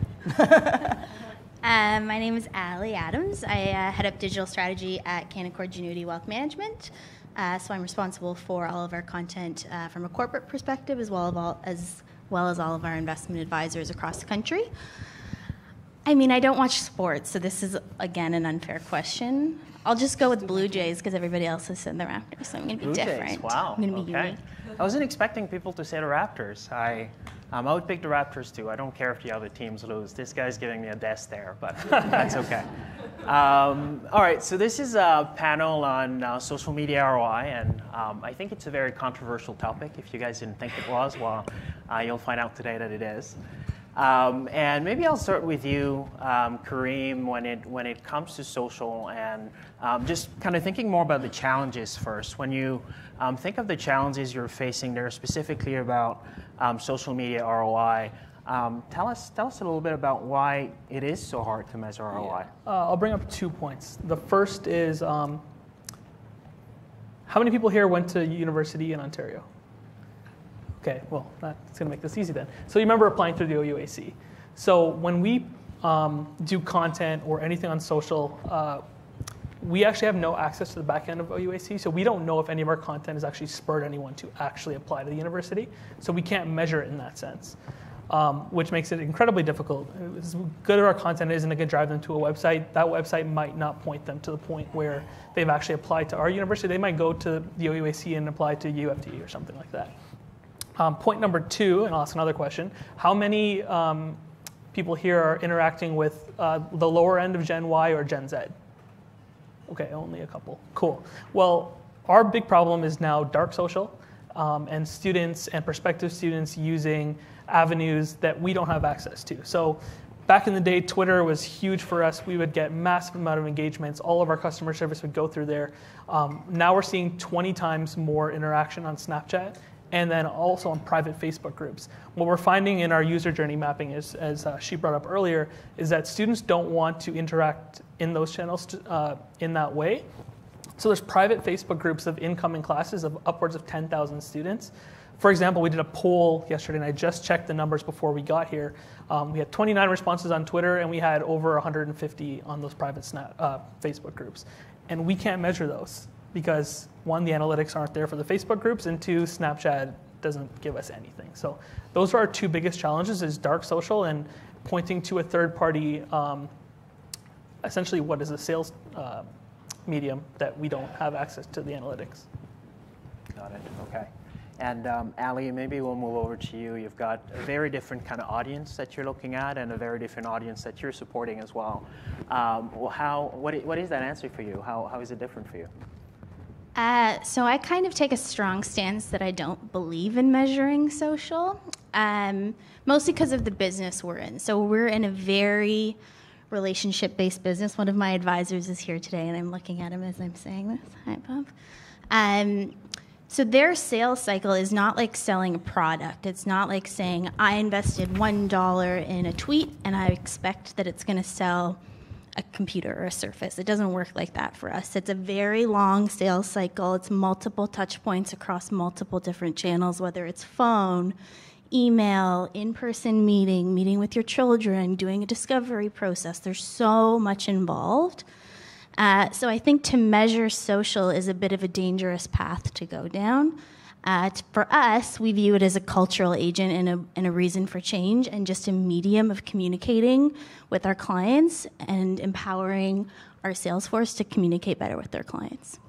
My name is Allie Adams. I head up digital strategy at Canaccord Genuity Wealth Management. So I'm responsible for all of our content from a corporate perspective, as well as all of our investment advisors across the country. I mean, I don't watch sports, so this is, again, an unfair question. I'll just go with Blue Jays because everybody else has said the Raptors, so I'm going to be different. Jays. Wow. I'm going to be unique. I wasn't expecting people to say the Raptors. I would pick the Raptors too. I don't care if the other teams lose. This guy's giving me a death stare, but that's okay. All right, so this is a panel on social media ROI, and I think it's a very controversial topic. If you guys didn't think it was, well, you'll find out today that it is. And maybe I'll start with you, Kareem, when it comes to social, and just kind of thinking more about the challenges first. When you think of the challenges you're facing there, specifically about social media ROI, tell us a little bit about why it is so hard to measure ROI. I'll bring up 2 points. The first is, how many people here went to university in Ontario? Okay, well, that's going to make this easy then. So you remember applying through the OUAC. So when we do content or anything on social, we actually have no access to the back end of OUAC, so we don't know if any of our content has actually spurred anyone to actually apply to the university. So we can't measure it in that sense, which makes it incredibly difficult. As good as our content is and it can drive them to a website, that website might not point them to the point where they've actually applied to our university. They might go to the OUAC and apply to UFT or something like that. Point number 2, and I'll ask another question. How many people here are interacting with the lower end of Gen Y or Gen Z? Okay, only a couple. Cool. Well, our big problem is now dark social and students and prospective students using avenues that we don't have access to. So back in the day, Twitter was huge for us. We would get massive amount of engagements. All of our customer service would go through there. Now we're seeing 20 times more interaction on Snapchat, and then also on private Facebook groups. What we're finding in our user journey mapping is, as she brought up earlier, is that students don't want to interact in those channels in that way. So there's private Facebook groups of incoming classes of upwards of 10,000 students. For example, we did a poll yesterday, and I just checked the numbers before we got here. We had 29 responses on Twitter, and we had over 150 on those private Facebook groups. And we can't measure those because, 1, the analytics aren't there for the Facebook groups, and 2, Snapchat doesn't give us anything. So those are our 2 biggest challenges, is dark social and pointing to a third party, essentially what is a sales medium that we don't have access to the analytics. Got it, okay. And Allie, maybe we'll move over to you. You've got a very different kind of audience that you're looking at and a very different audience that you're supporting as well. What is that answer for you? How is it different for you? So I kind of take a strong stance that I don't believe in measuring social, mostly because of the business we're in. So we're in a very relationship-based business. One of my advisors is here today, and I'm looking at him as I'm saying this. Hi, Bob. So their sales cycle is not like selling a product. It's not like saying, I invested $1 in a tweet, and I expect that it's going to sell a computer or a Surface. It doesn't work like that for us. It's a very long sales cycle. It's multiple touch points across multiple different channels, whether it's phone, email, in-person meeting with your children, doing a discovery process. There's so much involved. So I think to measure social is a bit of a dangerous path to go down. For us, we view it as a cultural agent and a reason for change and just a medium of communicating with our clients and empowering our sales force to communicate better with their clients.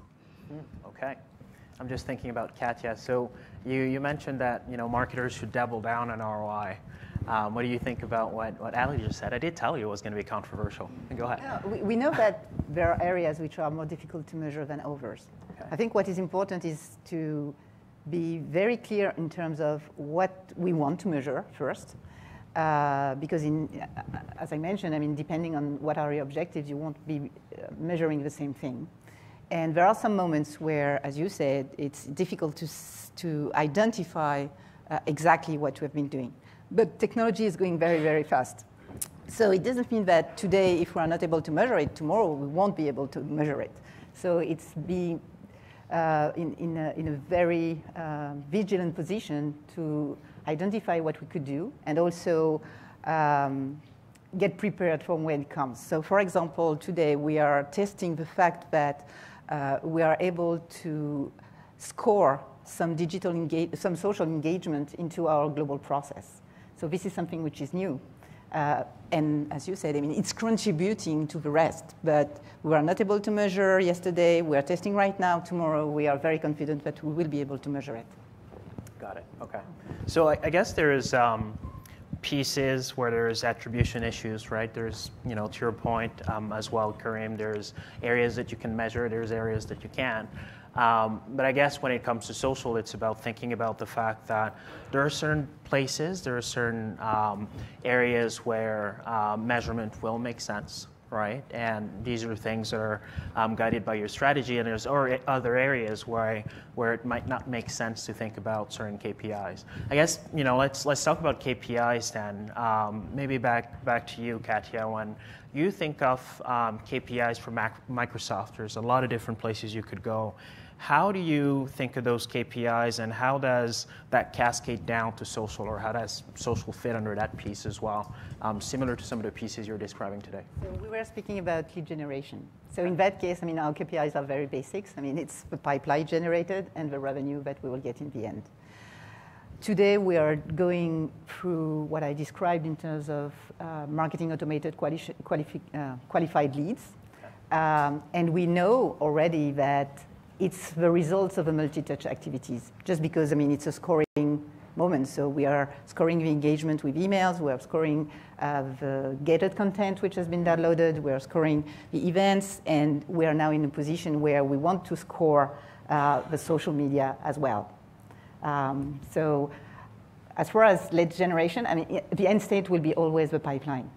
Okay. I'm just thinking about Katya. So you mentioned that marketers should double down on ROI. What do you think about what Allie just said? I did tell you it was going to be controversial. Go ahead. Yeah, we know that there are areas which are more difficult to measure than others. Okay. I think what is important is to be very clear in terms of what we want to measure first, because as I mentioned, I mean, depending on what are your objectives, you won't be measuring the same thing. And there are some moments where, as you said, it's difficult to identify exactly what we have been doing. But technology is going very, very fast. So it doesn't mean that today, if we are not able to measure it, tomorrow we won't be able to measure it. So it's being in a very vigilant position to identify what we could do and also get prepared for when it comes. So for example, today we are testing the fact that we are able to score some some social engagement into our global process. So this is something which is new. And as you said, I mean, it's contributing to the rest, but we are not able to measure yesterday. We are testing right now. Tomorrow, we are very confident that we will be able to measure it. Got it. Okay. So I guess there's pieces where there's attribution issues, right? There's, you know, to your point as well, Karim, there's areas that you can measure, there's areas that you can't. But I guess when it comes to social, it's about thinking about the fact that there are certain places, there are certain areas where measurement will make sense, right? And these are things that are guided by your strategy, and there's other areas where it might not make sense to think about certain KPIs. I guess, you know, let's talk about KPIs then. Maybe back to you, Katia. When you think of KPIs for Microsoft, there's a lot of different places you could go. How do you think of those KPIs, and how does that cascade down to social, or how does social fit under that piece as well, similar to some of the pieces you're describing today? So we were speaking about lead generation. So in that case, I mean, our KPIs are very basics. I mean, it's the pipeline generated and the revenue that we will get in the end. Today, we are going through what I described in terms of marketing automated qualified leads. And we know already that it's the results of the multi-touch activities, just because, I mean, it's a scoring moment. So we are scoring the engagement with emails, we are scoring the gated content which has been downloaded, we are scoring the events, and we are now in a position where we want to score the social media as well. So as far as lead generation, I mean, the end state will be always the pipeline.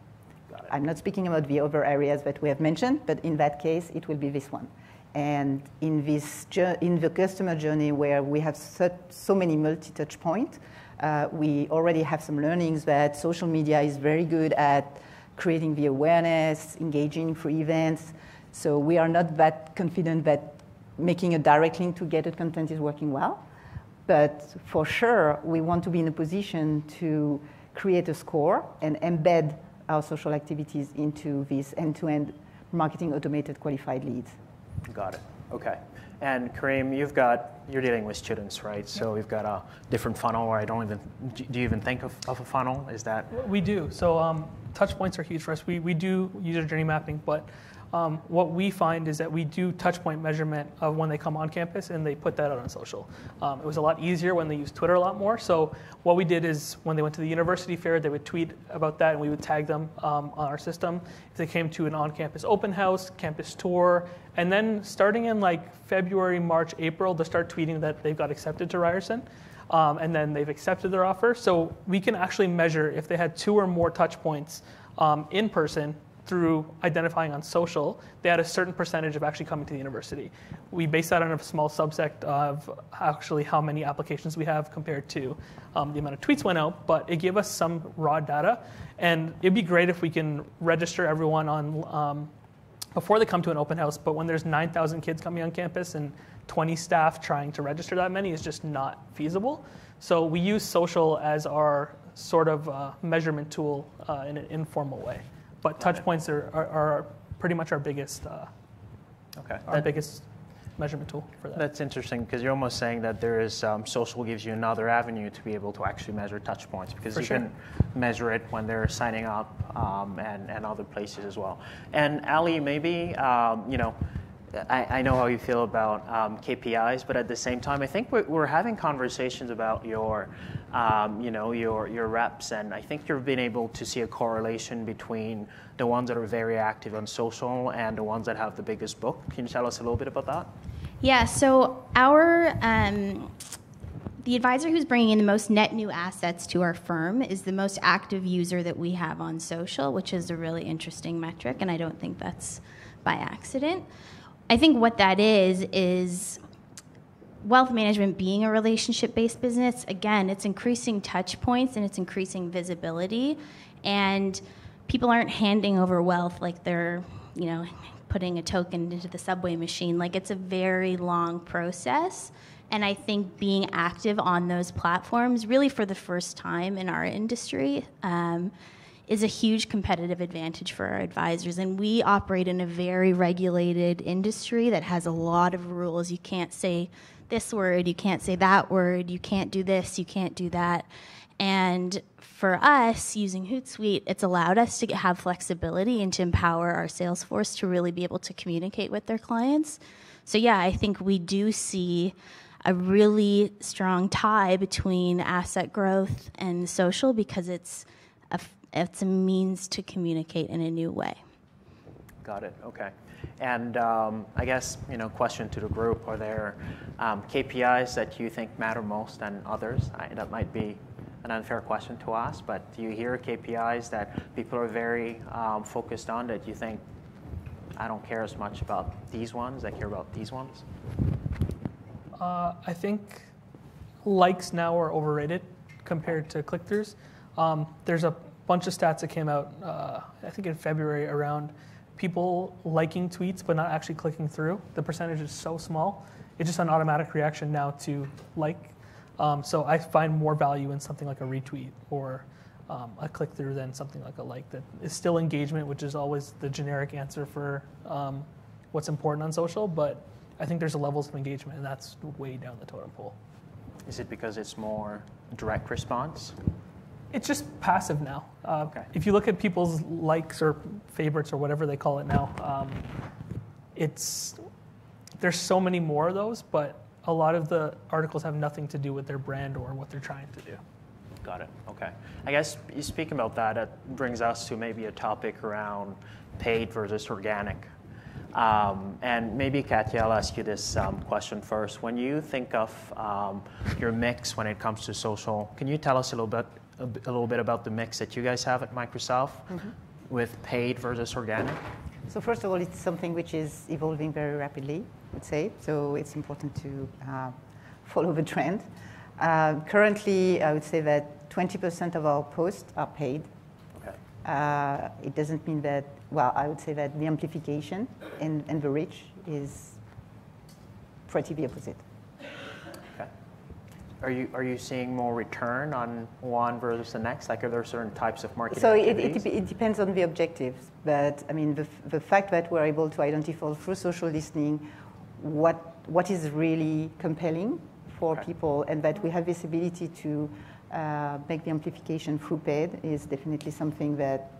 I'm not speaking about the other areas that we have mentioned, but in that case, it will be this one. And in the customer journey where we have so many multi-touch points, we already have some learnings that social media is very good at creating the awareness, engaging through events. So we are not that confident that making a direct link to gated content is working well. But for sure, we want to be in a position to create a score and embed our social activities into this end-to-end marketing automated qualified leads. Got it. Okay. And Karim, you're dealing with students, right? So we've got a different funnel, or do you even think of a funnel? Is that? We do. So touch points are huge for us. We do user journey mapping, but what we find is that we do touch point measurement of when they come on campus, and they put that out on social. It was a lot easier when they used Twitter a lot more. So what we did is when they went to the university fair, they would tweet about that, and we would tag them on our system. If they came to an on-campus open house, campus tour, and then starting in like February, March, April, they'll start tweeting that they've got accepted to Ryerson. And then they've accepted their offer. So we can actually measure if they had 2 or more touch points in person through identifying on social, they had a certain percentage of actually coming to the university. We base that on a small subset of actually how many applications we have compared to the amount of tweets went out, but it gave us some raw data. And it'd be great if we can register everyone on before they come to an open house, but when there's 9,000 kids coming on campus and 20 staff trying to register that many is just not feasible. So we use social as our sort of measurement tool in an informal way. But touch points are pretty much our biggest biggest measurement tool for that. That's interesting, because you're almost saying that there is social gives you another avenue to be able to actually measure touch points, because you can measure it when they're signing up and other places as well. And Ali, maybe I know how you feel about KPIs, but at the same time, I think we're having conversations about your reps, and I think you've been able to see a correlation between the ones that are very active on social and the ones that have the biggest book. Can you tell us a little bit about that? Yeah, so our the advisor who's bringing in the most net new assets to our firm is the most active user that we have on social, which is a really interesting metric, and I don't think that's by accident. I think what that is wealth management being a relationship-based business. Again, it's increasing touch points and it's increasing visibility, and people aren't handing over wealth like they're, putting a token into the subway machine. Like, it's a very long process. And I think being active on those platforms, really for the first time in our industry, is a huge competitive advantage for our advisors. And we operate in a very regulated industry that has a lot of rules. You can't say this word, you can't say that word, you can't do this, you can't do that. And for us, using Hootsuite, it's allowed us to have flexibility and to empower our sales force to really be able to communicate with their clients. So yeah, I think we do see a really strong tie between asset growth and social, because it's a means to communicate in a new way. Got it. Okay. And I guess, question to the group: are there KPIs that you think matter most than others? That might be an unfair question to ask, but do you hear KPIs that people are very focused on that you think, I don't care as much about these ones, I care about these ones? I think likes now are overrated compared to click-throughs. There's a bunch of stats that came out, I think in February, around people liking tweets but not actually clicking through. The percentage is so small. It's just an automatic reaction now to like. So I find more value in something like a retweet or a click-through than something like a like that is still engagement, which is always the generic answer for what's important on social. But I think there's levels of engagement, and that's way down the totem pole. Is it because it's more direct response? It's just passive now. Okay. If you look at people's likes or favorites or whatever they call it now, there's so many more of those, but a lot of the articles have nothing to do with their brand or what they're trying to do. Got it. Okay. I guess you speaking about that, it brings us to maybe a topic around paid versus organic. And maybe, Katya, I'll ask you this question first. When you think of your mix when it comes to social, can you tell us a little bit about the mix that you guys have at Microsoft with paid versus organic? So first of all, it's something which is evolving very rapidly, I would say. So it's important to follow the trend. Currently, I would say that 20% of our posts are paid. Okay. It doesn't mean that, well, I would say that the amplification and the reach is pretty the opposite. Okay. Are you seeing more return on one versus the next? Like, are there certain types of marketing activities? It depends on the objectives. But I mean, the fact that we're able to identify through social listening what is really compelling for people, and that we have this ability to make the amplification through paid is definitely something that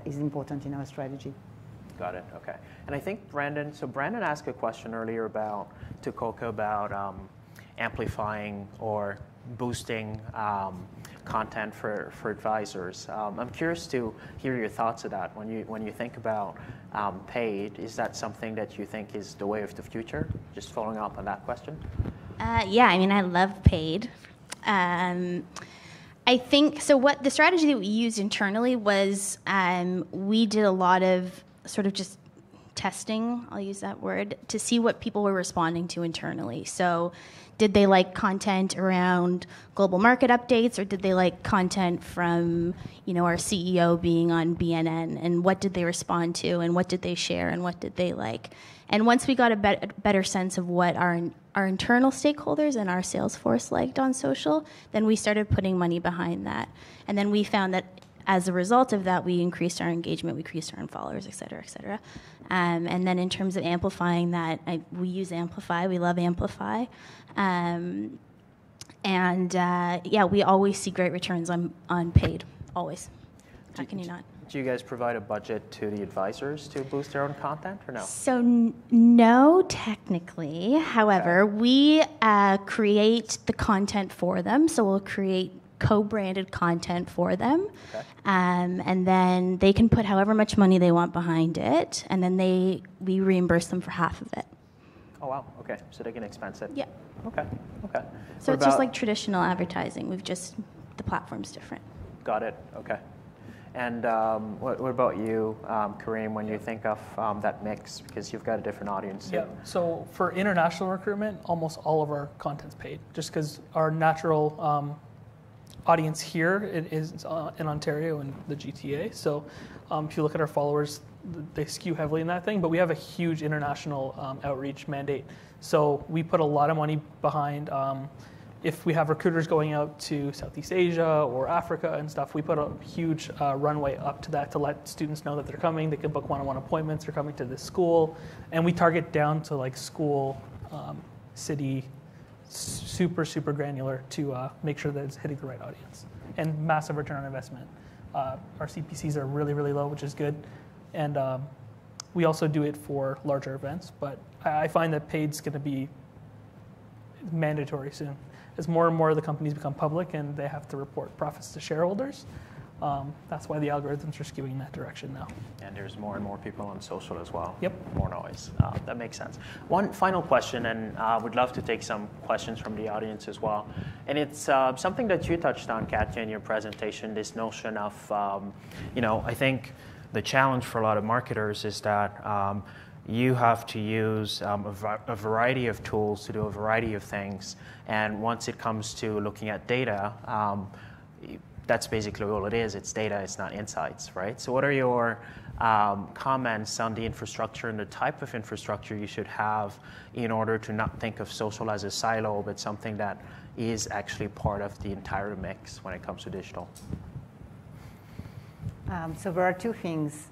is important in our strategy. Got it. Okay. And I think Brandon asked a question earlier to Coco about amplifying or boosting content for advisors. I'm curious to hear your thoughts of that. When you think about paid, is that something that you think is the way of the future? Just following up on that question. Yeah, I mean, I love paid. I think, so what the strategy that we used internally was we did a lot of sort of just testing, I'll use that word, to see what people were responding to internally. So did they like content around global market updates, or did they like content from, our CEO being on BNN, and what did they respond to, and what did they share, and what did they like? And once we got a better sense of what our internal stakeholders and our sales force liked on social, then we started putting money behind that. And then we found that as a result of that, we increased our engagement, we increased our followers, et cetera, et cetera. And then in terms of amplifying that, we use Amplify. We love Amplify. Yeah, we always see great returns on paid, always. How can you not? Do you guys provide a budget to the advisors to boost their own content, or no? So no, technically. However, we create the content for them. So we'll create co-branded content for them. Okay. And then they can put however much money they want behind it, and then we reimburse them for half of it. Oh, wow. Okay. So they can expense it. Yeah. Okay. Okay. So What it's just about- like traditional advertising. The platform's different. Got it. Okay. And what about you, Kareem, when you think of that mix? Because you've got a different audience. Yeah. So for international recruitment, almost all of our content's paid, just because our natural audience here it is in Ontario and the GTA. So if you look at our followers, they skew heavily in that thing. But we have a huge international outreach mandate. So we put a lot of money behind. If we have recruiters going out to Southeast Asia or Africa and stuff, we put a huge runway up to that to let students know that they're coming. They can book one-on-one appointments. They're coming to this school. And we target down to like school, city, super, super granular to make sure that it's hitting the right audience. And massive return on investment. Our CPCs are really, really low, which is good. And we also do it for larger events. But I find that paid's going to be mandatory soon. As more and more of the companies become public and they have to report profits to shareholders, that's why the algorithms are skewing in that direction now. And there's more and more people on social as well. Yep. More noise. That makes sense. One final question, and I would love to take some questions from the audience as well. And it's something that you touched on, Katya, in your presentation, this notion of, I think the challenge for a lot of marketers is that you have to use a variety of tools to do a variety of things. And once it comes to looking at data, that's basically all it is. It's data, it's not insights, right? So what are your comments on the infrastructure and the type of infrastructure you should have in order to not think of social as a silo, but something that is actually part of the entire mix when it comes to digital? So there are two things.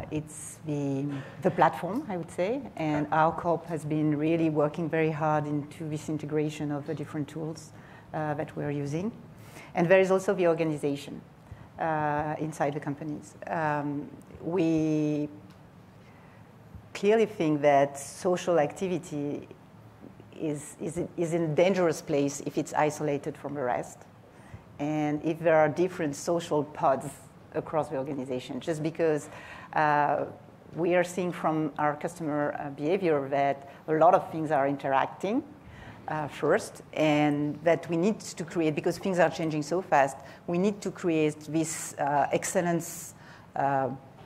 It's the platform, I would say, and our corp has been really working very hard into this integration of the different tools that we're using. And there is also the organization inside the companies. We clearly think that social activity is in a dangerous place if it's isolated from the rest. And if there are different social pods across the organization, just because we are seeing from our customer behavior that a lot of things are interacting first, and that we need to create, because things are changing so fast, we need to create this excellence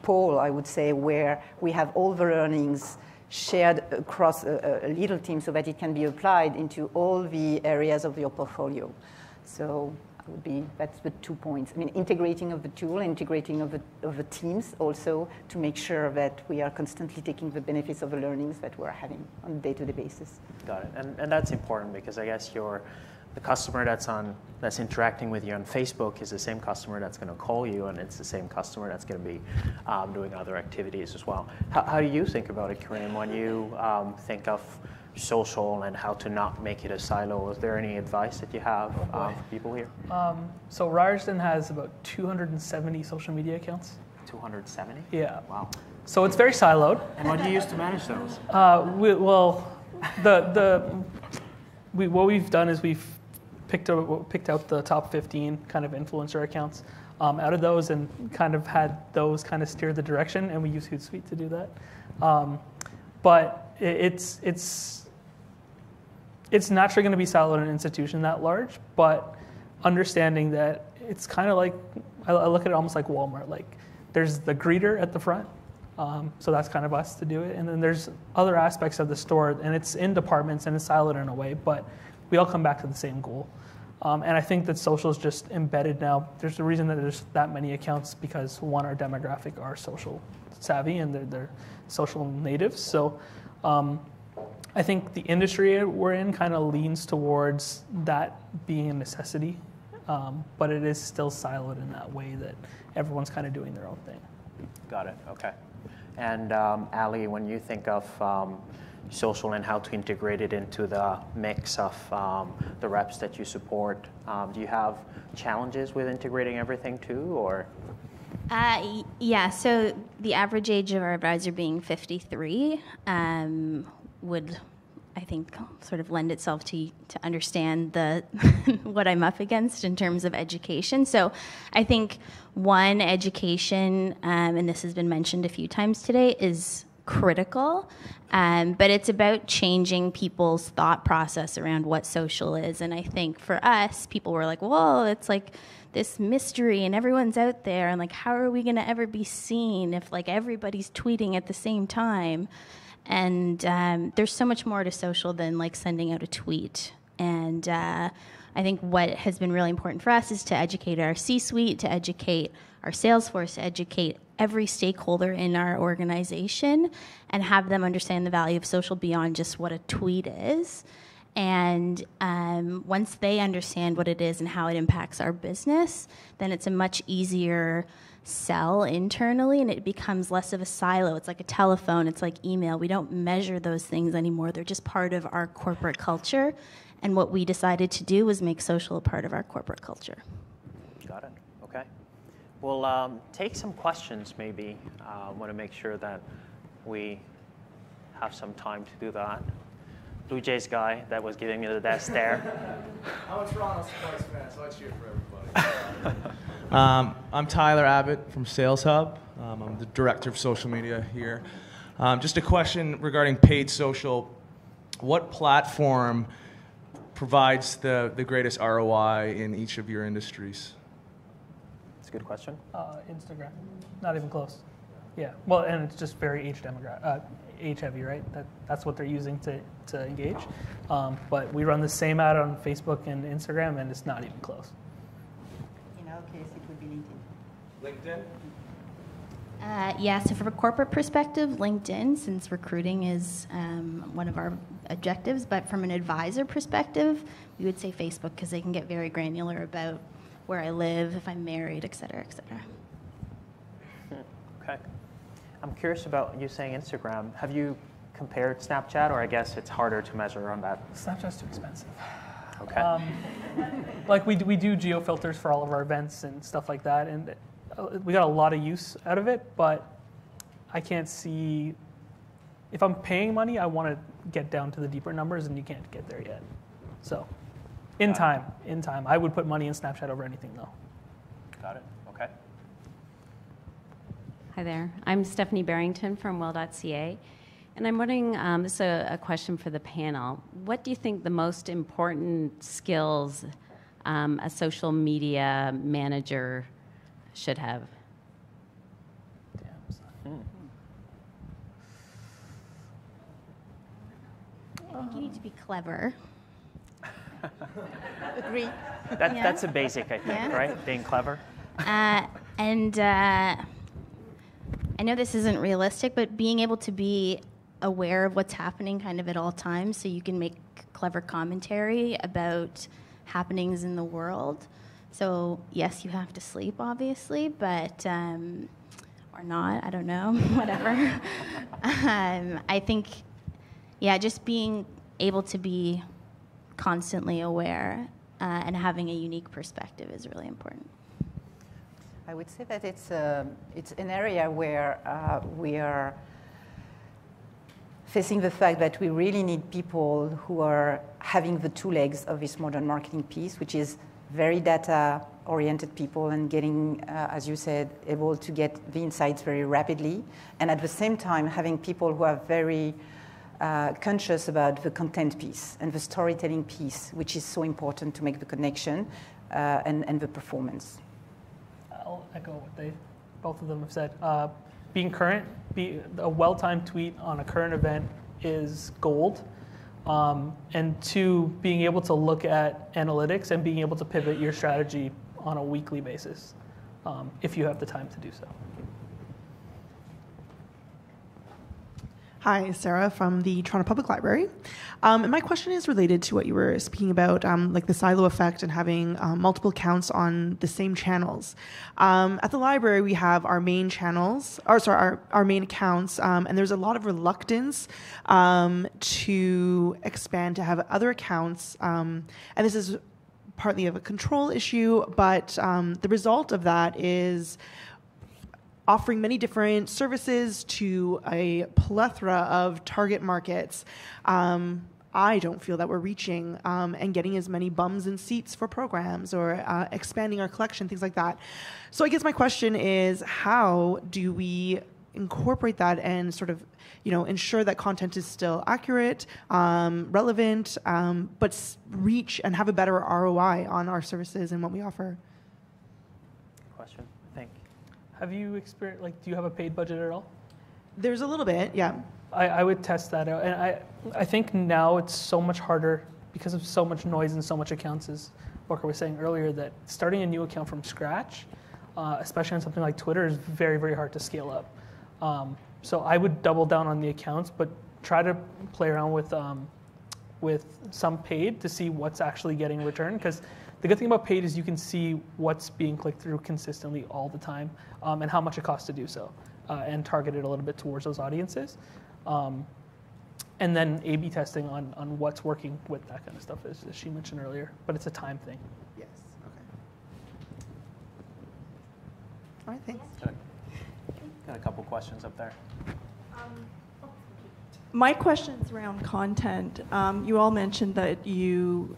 pool, I would say, where we have all the learnings shared across a little team so that it can be applied into all the areas of your portfolio. So that's the 2 points. I mean, integrating of the tool, integrating of the teams also, to make sure that we are constantly taking the benefits of the learnings that we're having on a day-to-day basis. Got it. And that's important, because I guess the customer that's interacting with you on Facebook is the same customer that's going to call you, and it's the same customer that's going to be doing other activities as well. How do you think about it, Kareem, when you think of social and how to not make it a silo? Is there any advice that you have for people here? So Ryerson has about 270 social media accounts. 270? Yeah. Wow. So it's very siloed. And what do you use to manage those? What we've done is we've picked out the top 15 kind of influencer accounts out of those, and kind of had those kind of steer the direction, and we use Hootsuite to do that. But it's naturally going to be siloed in an institution that large, but understanding that it's kind of like, I look at it almost like Walmart. Like, there's the greeter at the front, so that's kind of us to do it. And then there's other aspects of the store, and it's in departments and it's siloed in a way, but we all come back to the same goal. And I think that social is just embedded now. There's a reason that there's that many accounts, because one, our demographic are social savvy and they're social natives. So I think the industry we're in kind of leans towards that being a necessity, but it is still siloed in that way that everyone's kind of doing their own thing. Got it. Okay. And Ali, when you think of social and how to integrate it into the mix of the reps that you support, do you have challenges with integrating everything too, or? Yeah, so the average age of our advisor being 53 would, I think, sort of lend itself to understand what I'm up against in terms of education. So I think one, education, and this has been mentioned a few times today, is critical, but it's about changing people's thought process around what social is. And I think for us, people were like, whoa, it's like this mystery and everyone's out there, and like, how are we going to ever be seen if like everybody's tweeting at the same time? And there's so much more to social than like sending out a tweet. And I think what has been really important for us is to educate our C-suite, to educate our sales force, to educate every stakeholder in our organization and have them understand the value of social beyond just what a tweet is. And once they understand what it is and how it impacts our business, then it's a much easier sell internally, and it becomes less of a silo. It's like a telephone, it's like email. We don't measure those things anymore. They're just part of our corporate culture. And what we decided to do was make social a part of our corporate culture. Got it. Okay. We'll take some questions maybe. I want to make sure that we have some time to do that. Blue Jays guy that was giving me the death stare. I'm a Toronto sports fan, so I cheer for everybody. I'm Tyler Abbott from Sales Hub. I'm the director of social media here. Just a question regarding paid social. What platform provides the greatest ROI in each of your industries? That's a good question. Instagram, not even close. Yeah, well, and it's just very age heavy, right? That's what they're using to engage. But we run the same ad on Facebook and Instagram, and it's not even close. In our case, it would be LinkedIn. LinkedIn? Yeah, so from a corporate perspective, LinkedIn, since recruiting is one of our objectives, but from an advisor perspective, we would say Facebook because they can get very granular about where I live, if I'm married, et cetera, et cetera. Okay. I'm curious about you saying Instagram. Have you compared Snapchat, or I guess it's harder to measure on that? Snapchat's too expensive. Okay. Like we do geo filters for all of our events and stuff like that, and we got a lot of use out of it, but I can't see, if I'm paying money, I want to get down to the deeper numbers, and you can't get there yet. So, in time, I would put money in Snapchat over anything, though. Got it. Okay. Hi there. I'm Stephanie Barrington from Well.ca. And I'm wondering, this is a question for the panel. What do you think the most important skills a social media manager should have? I think you need to be clever. Agree. That's a basic, I think, right? Being clever. And I know this isn't realistic, but being able to be aware of what's happening kind of at all times so you can make clever commentary about happenings in the world. So, yes, you have to sleep, obviously, but, or not, I don't know, whatever. I think, just being able to be constantly aware and having a unique perspective is really important. I would say that it's an area where we are facing the fact that we really need people who are having the two legs of this modern marketing piece, which is very data-oriented people and getting, as you said, able to get the insights very rapidly, and at the same time having people who are very conscious about the content piece and the storytelling piece, which is so important to make the connection and the performance. I'll echo what both of them have said. Being current, a well-timed tweet on a current event is gold. And two, being able to look at analytics and being able to pivot your strategy on a weekly basis, if you have the time to do so. Hi, Sarah from the Toronto Public Library. And my question is related to what you were speaking about, like the silo effect and having multiple accounts on the same channels. At the library, we have our main channels, our main accounts, and there's a lot of reluctance to expand to have other accounts. And this is partly of a control issue, but the result of that is offering many different services to a plethora of target markets. I don't feel that we're reaching and getting as many bums in seats for programs or expanding our collection, things like that. So I guess my question is, how do we incorporate that and sort of, ensure that content is still accurate, relevant, but reach and have a better ROI on our services and what we offer? Question, I think. Have you experienced, do you have a paid budget at all? There's a little bit, yeah. I would test that out. And I think now it's so much harder because of so much noise and so much accounts, as Walker was saying earlier, that starting a new account from scratch, especially on something like Twitter, is very, very hard to scale up. So I would double down on the accounts, but try to play around with some paid to see what's actually getting returned. Because the good thing about paid is you can see what's being clicked through consistently all the time, and how much it costs to do so, and target it a little bit towards those audiences. And then A/B testing on what's working with that kind of stuff, as she mentioned earlier. But it's a time thing. Yes. Okay. All right. Thanks. Got a couple questions up there. My question's around content. You all mentioned that you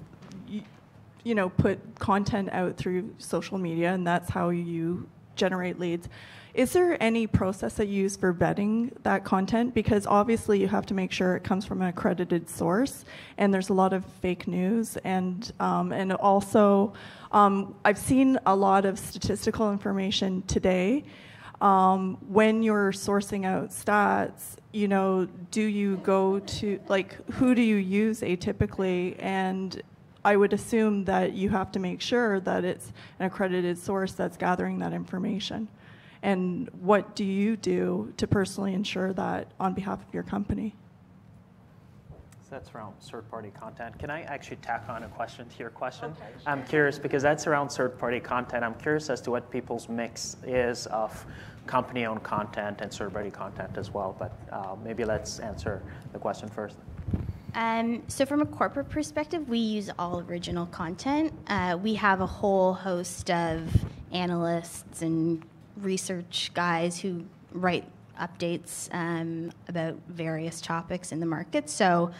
put content out through social media, and that's how you generate leads. Is there any process that you use for vetting that content? Because obviously you have to make sure it comes from an accredited source, and there's a lot of fake news, and also I've seen a lot of statistical information today. When you're sourcing out stats, do you go to, who do you use atypically? And I would assume that you have to make sure that it's an accredited source that's gathering that information. And what do you do to personally ensure that on behalf of your company? So that's around third-party content. Can I actually tack on a question to your question? Okay, sure. I'm curious, because that's around third-party content. I'm curious as to what people's mix is of company-owned content and third-party content as well. But maybe let's answer the question first. So from a corporate perspective, we use all original content. We have a whole host of analysts and research guys who write updates about various topics in the market. So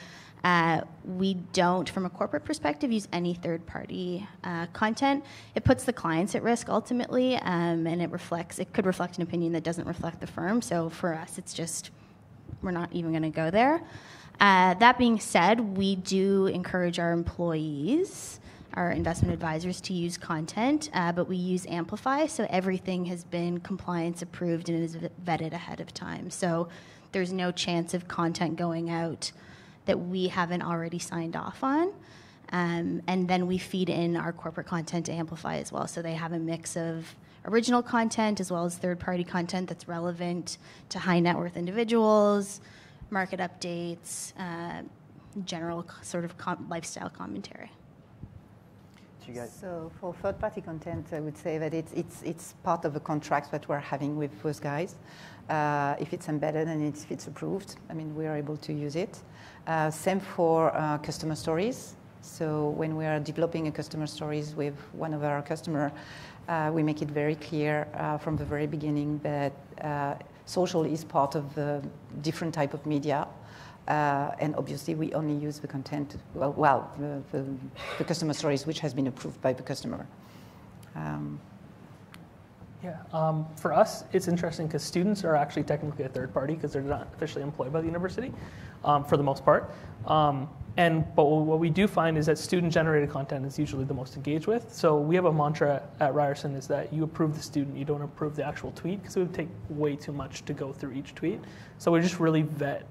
we don't, from a corporate perspective, use any third-party content. It puts the clients at risk ultimately, and it could reflect an opinion that doesn't reflect the firm. So for us, it's just, we're not even going to go there. That being said, we do encourage our employees, our investment advisors, to use content, but we use Amplify, so everything has been compliance approved and is vetted ahead of time. So there's no chance of content going out that we haven't already signed off on. And then we feed in our corporate content to Amplify as well. So they have a mix of original content as well as third-party content that's relevant to high net worth individuals, market updates, general sort of lifestyle commentary. So for third-party content, I would say that it's part of the contracts that we're having with those guys. If it's embedded and if it's approved, we are able to use it. Same for customer stories. So when we are developing a customer stories with one of our customers, we make it very clear from the very beginning that social is part of the different type of media. And obviously, we only use the content, the customer stories, which has been approved by the customer. For us, it's interesting because students are actually technically a third party because they're not officially employed by the university for the most part. But what we do find is that student-generated content is usually the most engaged with. So we have a mantra at Ryerson is that you approve the student, you don't approve the actual tweet, because it would take way too much to go through each tweet. So we just really vet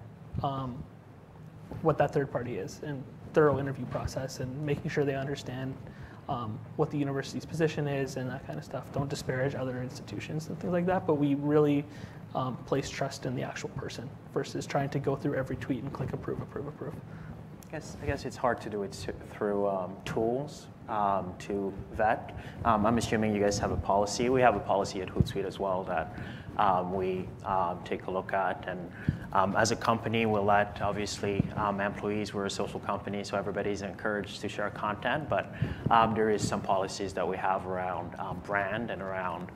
what that third party is, and thorough interview process, and making sure they understand what the university's position is and that kind of stuff. Don't disparage other institutions and things like that, but we really place trust in the actual person versus trying to go through every tweet and click approve, approve, approve. I guess it's hard to do it through tools to vet. I'm assuming you guys have a policy. We have a policy at Hootsuite as well that we take a look at, and as a company, we'll let, obviously, employees, we're a social company, so everybody's encouraged to share content, but there is some policies that we have around brand and around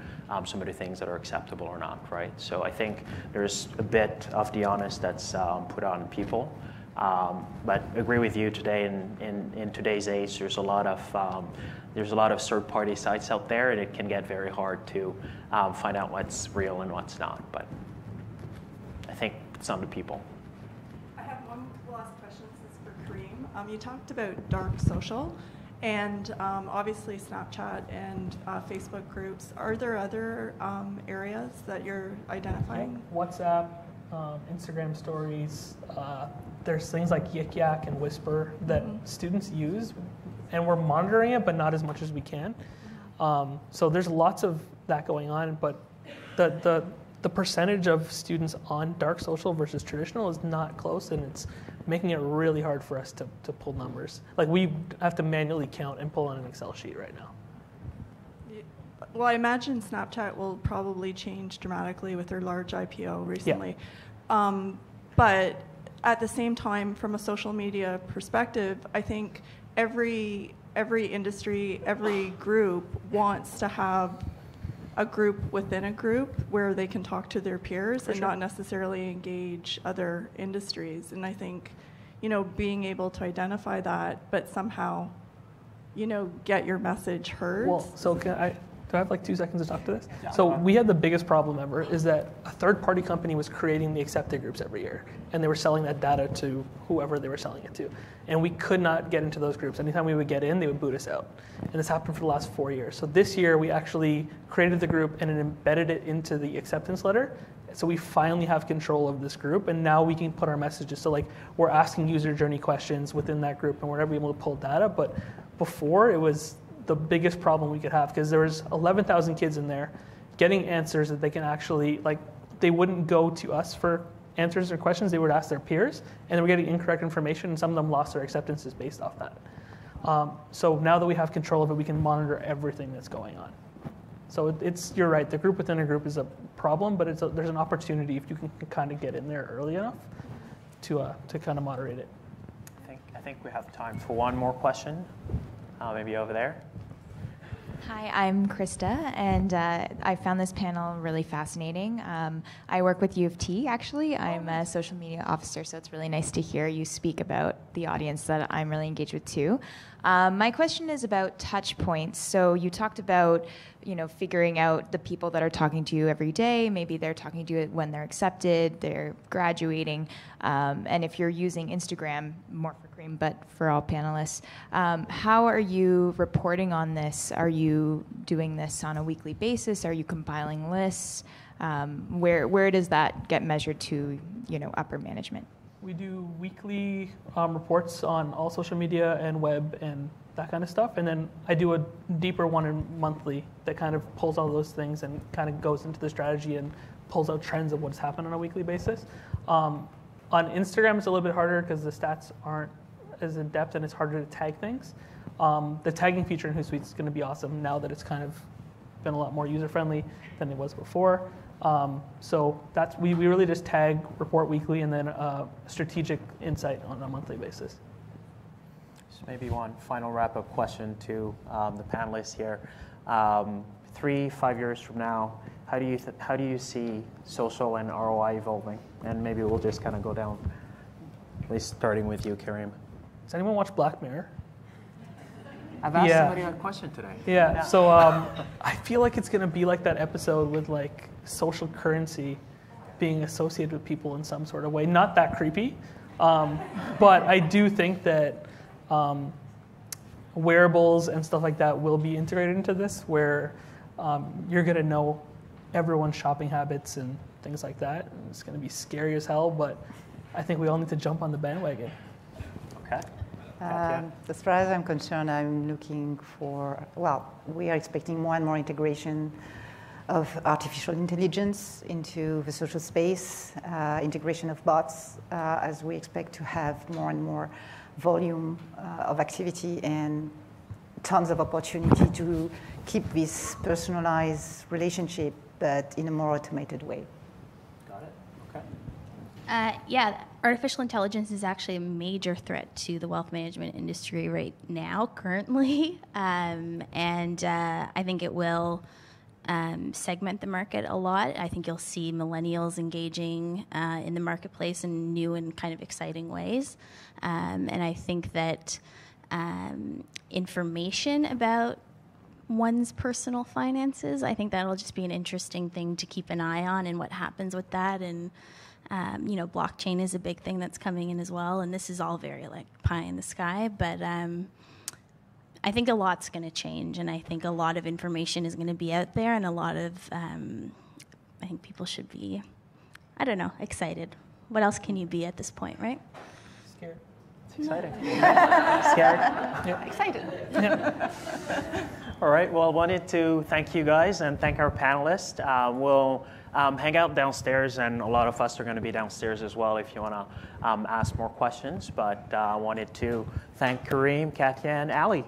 some of the things that are acceptable or not, right? So I think there's a bit of the onus that's put on people. But agree with you today, in today's age, there's a lot of third-party sites out there, and it can get very hard to find out what's real and what's not. But some of the people. I have one last question. This is for Kareem. You talked about dark social, and obviously Snapchat and Facebook groups. Are there other areas that you're identifying? WhatsApp, Instagram stories. There's things like Yik Yak and Whisper that students use, and we're monitoring it, but not as much as we can. So there's lots of that going on, but the percentage of students on dark social versus traditional is not close, and it's making it really hard for us to pull numbers. Like, we have to manually count and pull on an Excel sheet right now. Well, I imagine Snapchat will probably change dramatically with their large IPO recently. Yeah. But at the same time, from a social media perspective, I think every industry, every group wants to have a group within a group where they can talk to their peers and not necessarily engage other industries. And I think, being able to identify that, but somehow, get your message heard. Well, so do I have like 2 seconds to talk to this? So we had the biggest problem ever is that a third-party company was creating the accepted groups every year, and they were selling that data to whoever they were selling it to. And we could not get into those groups. Anytime we would get in, they would boot us out. And this happened for the last 4 years. So this year, we actually created the group and embedded it into the acceptance letter. So we finally have control of this group, and now we can put our messages. So like, we're asking user journey questions within that group, and we're never able to pull data. But before, it was the biggest problem we could have, because there was 11,000 kids in there getting answers that they can actually, like, they wouldn't go to us for answers or questions, they would ask their peers, and they were getting incorrect information, and some of them lost their acceptances based off that. So now that we have control of it, we can monitor everything that's going on. So you're right, the group within a group is a problem, but there's an opportunity if you can kind of get in there early enough to kind of moderate it. I think we have time for one more question, maybe over there. Hi, I'm Krista, and I found this panel really fascinating. I work with U of T, actually. I'm a social media officer, so it's really nice to hear you speak about the audience that I'm really engaged with, too. My question is about touch points. So you talked about, figuring out the people that are talking to you every day. Maybe they're talking to you when they're accepted, they're graduating. And if you're using Instagram, more for Kareem, but for all panelists, how are you reporting on this? Are you doing this on a weekly basis? Are you compiling lists? Where does that get measured to, upper management? We do weekly reports on all social media and web and that kind of stuff. And then I do a deeper one monthly that kind of pulls all those things and kind of goes into the strategy and pulls out trends of what's happened on a weekly basis. On Instagram, it's a little bit harder because the stats aren't as in depth and it's harder to tag things. The tagging feature in Hootsuite is going to be awesome now that it's kind of been a lot more user-friendly than it was before. So we really just tag, report weekly, and then strategic insight on a monthly basis. So maybe one final wrap-up question to the panelists here. 3-5 years from now, how do you see social and ROI evolving? And maybe we'll just kind of go down, at least starting with you, Kareem. Does anyone watch Black Mirror? I've asked somebody a question today. Yeah. So I feel like it's going to be like that episode with like social currency being associated with people in some sort of way. Not that creepy, but I do think that wearables and stuff like that will be integrated into this, where you're going to know everyone's shopping habits and things like that. And it's going to be scary as hell, but I think we all need to jump on the bandwagon. Okay. As far as I'm concerned, I'm looking for, we are expecting more and more integration of artificial intelligence into the social space, integration of bots, as we expect to have more and more volume of activity and tons of opportunity to keep this personalized relationship, but in a more automated way. Got it. Okay. Artificial intelligence is actually a major threat to the wealth management industry right now, currently, and I think it will segment the market a lot. I think you'll see millennials engaging in the marketplace in new and kind of exciting ways, and I think that information about one's personal finances, I think that'll just be an interesting thing to keep an eye on and what happens with that, and Blockchain is a big thing that's coming in as well, and this is all very like pie in the sky. But I think a lot's going to change, and I think a lot of information is going to be out there, and a lot of I think people should be, I don't know, excited. What else can you be at this point, right? Scared. It's exciting. Scared? Yeah. Excited. Yeah. All right. Well, I wanted to thank you guys and thank our panelists. We'll hang out downstairs, and a lot of us are going to be downstairs as well if you want to ask more questions. But I wanted to thank Kareem, Katya, and Ali.